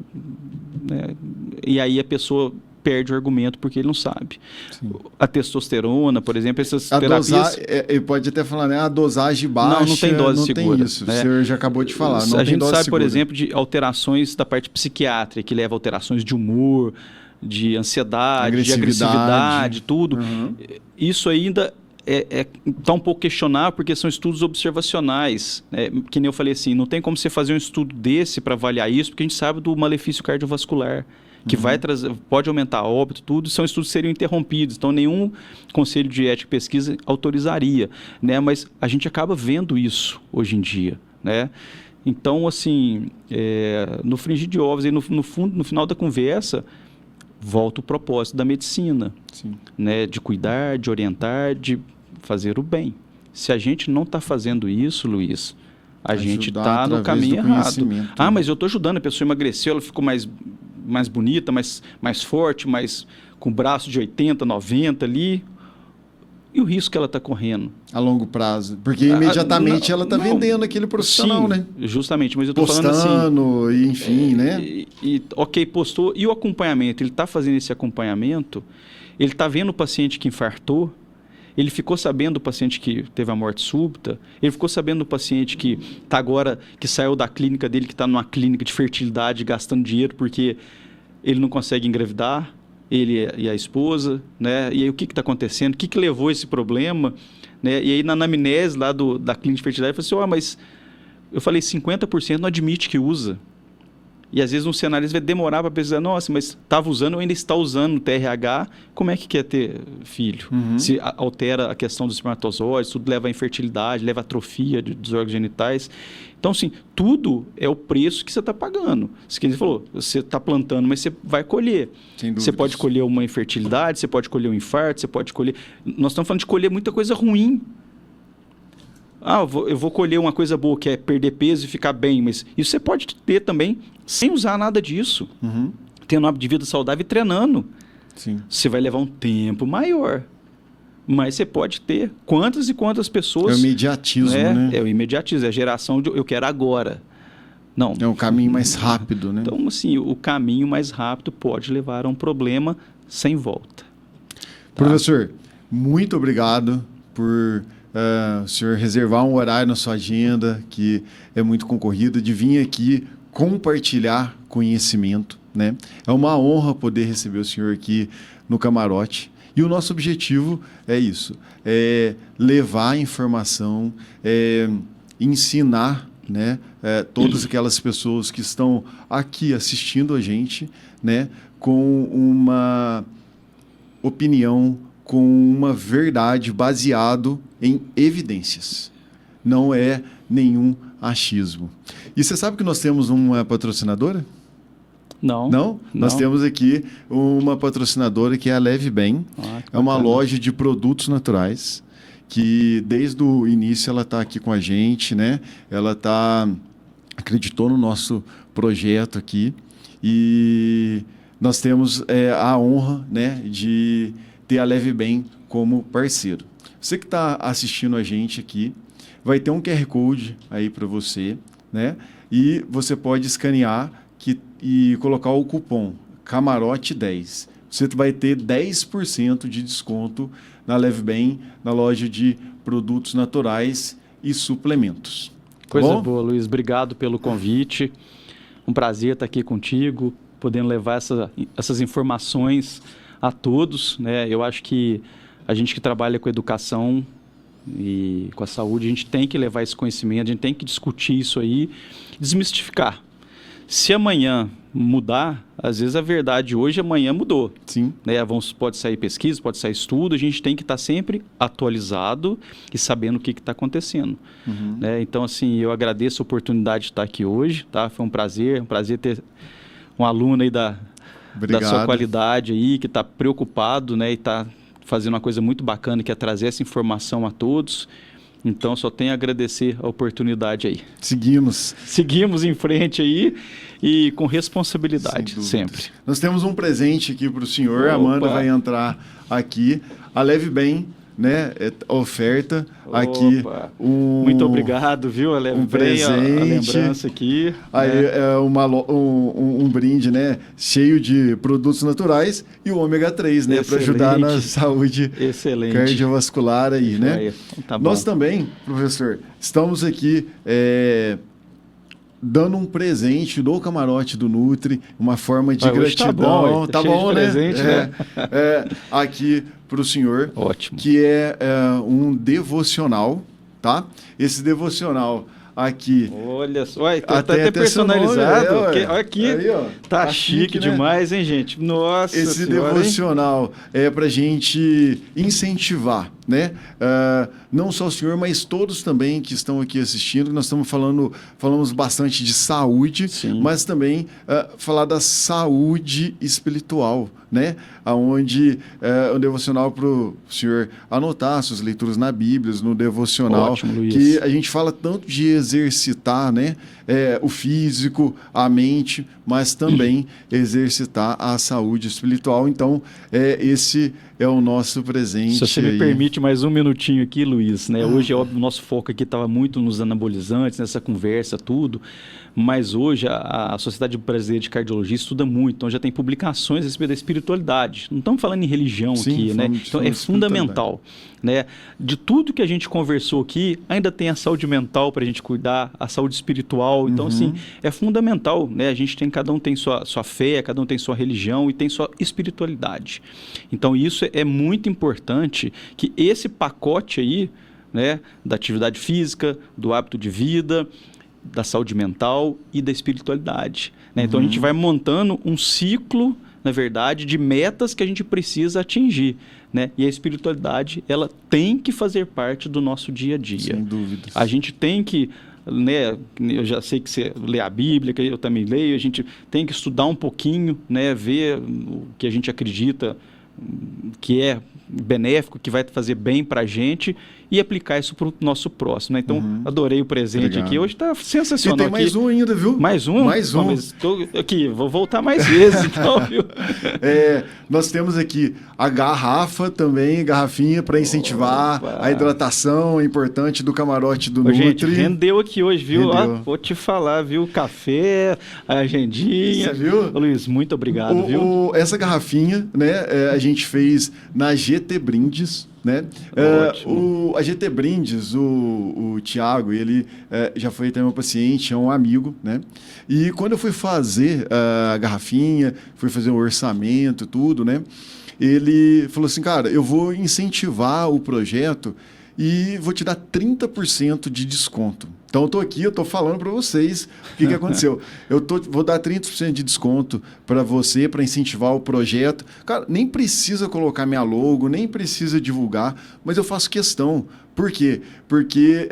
E aí a pessoa perde o argumento porque ele não sabe. Sim. A testosterona, por exemplo, essas terapias... Ele pode até falar, né? A dosagem baixa... Não tem dose segura. Tem isso, né? O senhor já acabou de falar. Não a tem gente dose sabe, segura. por exemplo, de alterações da parte psiquiátrica, que leva a alterações de humor, de ansiedade, de agressividade, tudo. Uhum. Isso ainda está um pouco questionável, porque são estudos observacionais. Que nem eu falei assim, não tem como você fazer um estudo desse para avaliar isso, porque a gente sabe do malefício cardiovascular, que vai trazer, pode aumentar óbito, tudo, são estudos que seriam interrompidos, então nenhum conselho de ética e pesquisa autorizaria, né? Mas a gente acaba vendo isso hoje em dia, né? Então, assim, no frigir de ovos, e no final da conversa, volta o propósito da medicina, né? De cuidar, de orientar, de fazer o bem. Se a gente não está fazendo isso, Luiz, a gente está no caminho errado. Ah, mas eu estou ajudando, a pessoa emagreceu, ela ficou mais bonita, mais forte, com o braço de 80, 90 ali. E o risco que ela está correndo? A longo prazo. Porque imediatamente ela está vendendo aquele profissional, sim, né? Justamente, mas eu estou falando assim... Postando, enfim, né? Ok, postou. E o acompanhamento? Ele está fazendo esse acompanhamento? Ele está vendo o paciente que infartou? Ele ficou sabendo do paciente que teve a morte súbita? Ele ficou sabendo do paciente que está agora, que saiu da clínica dele, que está numa clínica de fertilidade, gastando dinheiro porque ele não consegue engravidar? Ele e a esposa, né? E aí o que está acontecendo? O que levou a esse problema? Né? E aí na anamnese lá da clínica de fertilidade, eu falei assim, mas eu falei 50% não admite que usa. E às vezes um cenário vai demorar para pesquisar, nossa, mas estava usando ou ainda está usando o TRH, como é que quer ter filho? Se altera a questão dos espermatozoides, tudo leva à infertilidade, leva à atrofia dos órgãos genitais. Então, assim, tudo é o preço que você está pagando. Isso que você falou, você está plantando, mas você vai colher. Você pode colher uma infertilidade, você pode colher um infarto, você pode colher... Nós estamos falando de colher muita coisa ruim. Eu vou colher uma coisa boa, que é perder peso e ficar bem, mas isso você pode ter também sem usar nada disso. Tendo um hábito de vida saudável e treinando. Sim. Você vai levar um tempo maior. Mas você pode ter quantas e quantas pessoas... É o imediatismo, né? É o imediatismo, é a geração de eu quero agora. Não. É um caminho mais rápido, né? Então, assim, o caminho mais rápido pode levar a um problema sem volta. Professor, muito obrigado por o senhor reservar um horário na sua agenda, que é muito concorrido, de vir aqui compartilhar conhecimento, né? É uma honra poder receber o senhor aqui no camarote. E o nosso objetivo é isso, é levar informação, ensinar, né, todas aquelas pessoas que estão aqui assistindo a gente, né, com uma opinião, com uma verdade baseado em evidências. Não é nenhum achismo. E você sabe que nós temos uma patrocinadora? Não. Não? Nós temos aqui uma patrocinadora que é a Leve Bem. É uma loja de produtos naturais que desde o início ela está aqui com a gente, né? Ela acreditou no nosso projeto aqui e nós temos a honra, né, de ter a Leve Bem como parceiro. Você que está assistindo a gente aqui, vai ter um QR Code aí para você, né? E você pode escanear e colocar o cupom CAMAROTE10. Você vai ter 10% de desconto na Leve Bem, na loja de produtos naturais e suplementos. Coisa boa, Luiz. Obrigado pelo convite. Um prazer estar aqui contigo, podendo levar essas informações a todos, né? Eu acho que a gente que trabalha com educação e com a saúde, a gente tem que levar esse conhecimento, a gente tem que discutir isso aí, desmistificar. se amanhã mudar, às vezes a verdade hoje, amanhã mudou. Sim. Né? Pode sair pesquisa, pode sair estudo, a gente tem que estar sempre atualizado e sabendo o que está acontecendo. Né? Então, assim, eu agradeço a oportunidade de estar aqui hoje, tá? Foi um prazer ter um aluno aí da sua qualidade aí, que está preocupado, né? E está fazendo uma coisa muito bacana, que é trazer essa informação a todos. Então, só tenho a agradecer a oportunidade aí. Seguimos em frente aí e com responsabilidade, sempre. Nós temos um presente aqui para o senhor. A Amanda vai entrar aqui. A Leve Bem, né? Oferta aqui. Muito obrigado, viu? A Leve Bem, a lembrança aqui. Aí é um brinde, né? Cheio de produtos naturais e o ômega 3, né? Para ajudar na saúde cardiovascular aí, né? Tá bom. Nós também, professor, estamos aqui dando um presente do camarote do Nutri, uma forma de gratidão. Tá bom, né? Presente, né? Aqui para o senhor. Ótimo. Que é um devocional, tá? Esse devocional aqui. Olha só, tá até personalizado. Olha aqui, aí, ó, tá chique, né? Demais, hein, gente? Nossa Esse senhora, devocional é para gente incentivar, né? Não só o senhor, mas todos também que estão aqui assistindo. Nós falamos bastante de saúde, sim, mas também falar da saúde espiritual, né? Onde um devocional para o senhor anotar suas leituras na Bíblia, no devocional. Ótimo, Luiz. Que a gente fala tanto de exercitar, né? O físico, a mente, mas também exercitar a saúde espiritual. Então, esse é o nosso presente. Se você me permite mais um minutinho aqui, Luiz, né? Hoje, óbvio, o nosso foco aqui estava muito nos anabolizantes, nessa conversa, tudo, mas hoje a Sociedade Brasileira de Cardiologia estuda muito, então já tem publicações a respeito da espiritualidade. Não estamos falando em religião, sim, aqui, né? Então é fundamental, né? De tudo que a gente conversou aqui, ainda tem a saúde mental para a gente cuidar, a saúde espiritual. Então, assim, é fundamental, né? Cada um tem sua fé, cada um tem sua religião e tem sua espiritualidade. Então, isso é muito importante, que esse pacote aí, né, da atividade física, do hábito de vida, da saúde mental e da espiritualidade, né? Então, a gente vai montando um ciclo, na verdade, de metas que a gente precisa atingir, né? E a espiritualidade, ela tem que fazer parte do nosso dia a dia. Sem dúvidas. A gente tem que, né, eu já sei que você lê a Bíblia, que eu também leio, a gente tem que estudar um pouquinho, né, ver o que a gente acredita que é benéfico, que vai fazer bem para a gente e aplicar isso para o nosso próximo, né? Então, adorei o presente aqui. Hoje está sensacional. E tem mais um ainda, viu? Mais um? Mais um. Aqui, vou voltar mais vezes, então, viu? Nós temos aqui a garrafa também, garrafinha para incentivar a hidratação importante do camarote do Nutri. Gente, rendeu aqui hoje, viu? Vou te falar, viu? Café, a agendinha. Você viu? Luiz, muito obrigado, viu? Essa garrafinha, né, a gente fez na GT Brindes, né? A GT Brindes, o Thiago, ele já foi até meu paciente, é um amigo, né? E quando eu fui fazer a garrafinha, fui fazer o orçamento, tudo, né? Ele falou assim, cara, eu vou incentivar o projeto e vou te dar 30% de desconto. Então, eu estou falando para vocês o que aconteceu. Vou dar 30% de desconto para você, para incentivar o projeto. Cara, nem precisa colocar minha logo, nem precisa divulgar, mas eu faço questão. Por quê? Porque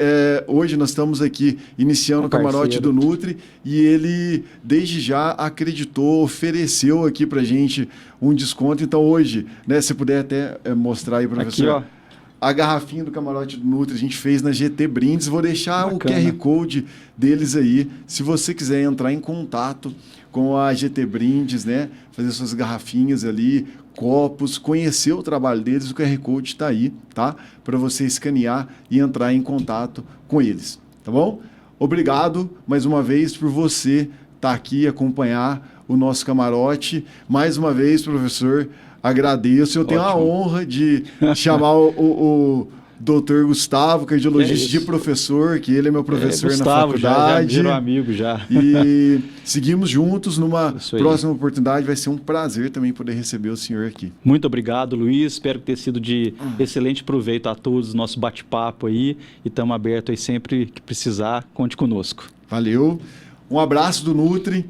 hoje nós estamos aqui iniciando o camarote do Nutri e ele, desde já, acreditou, ofereceu aqui para a gente um desconto. Então, hoje, né, se puder até mostrar aí, professor. Aqui, ó. A garrafinha do camarote do Nutri a gente fez na GT Brindes. Vou deixar o QR Code deles aí. Se você quiser entrar em contato com a GT Brindes, né? Fazer suas garrafinhas ali, copos, conhecer o trabalho deles, o QR Code está aí, tá? Para você escanear e entrar em contato com eles, tá bom? Obrigado mais uma vez por você estar aqui e acompanhar o nosso camarote. Mais uma vez, professor, agradeço. Eu tenho a honra de chamar o Dr. Gustavo, cardiologista, de professor, que ele é meu professor Gustavo, na faculdade. Já virou amigo já. E seguimos juntos numa próxima oportunidade. Vai ser um prazer também poder receber o senhor aqui. Muito obrigado, Luiz. Espero que tenha sido de excelente proveito a todos o nosso bate-papo aí. E estamos abertos aí sempre que precisar. Conte conosco. Valeu. Um abraço do Nutri.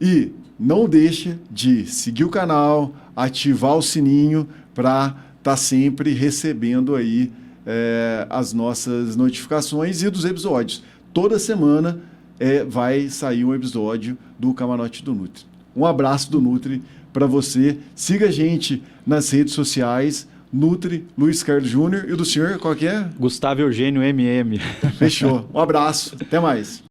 E não deixa de seguir o canal, ativar o sininho para estar sempre recebendo aí as nossas notificações e dos episódios. Toda semana vai sair um episódio do Camarote do Nutri. Um abraço do Nutri para você. Siga a gente nas redes sociais, Nutri Luiz Carlos Júnior. E do senhor, qual que é? Gustavo Eugênio MM. Fechou. Um abraço. Até mais.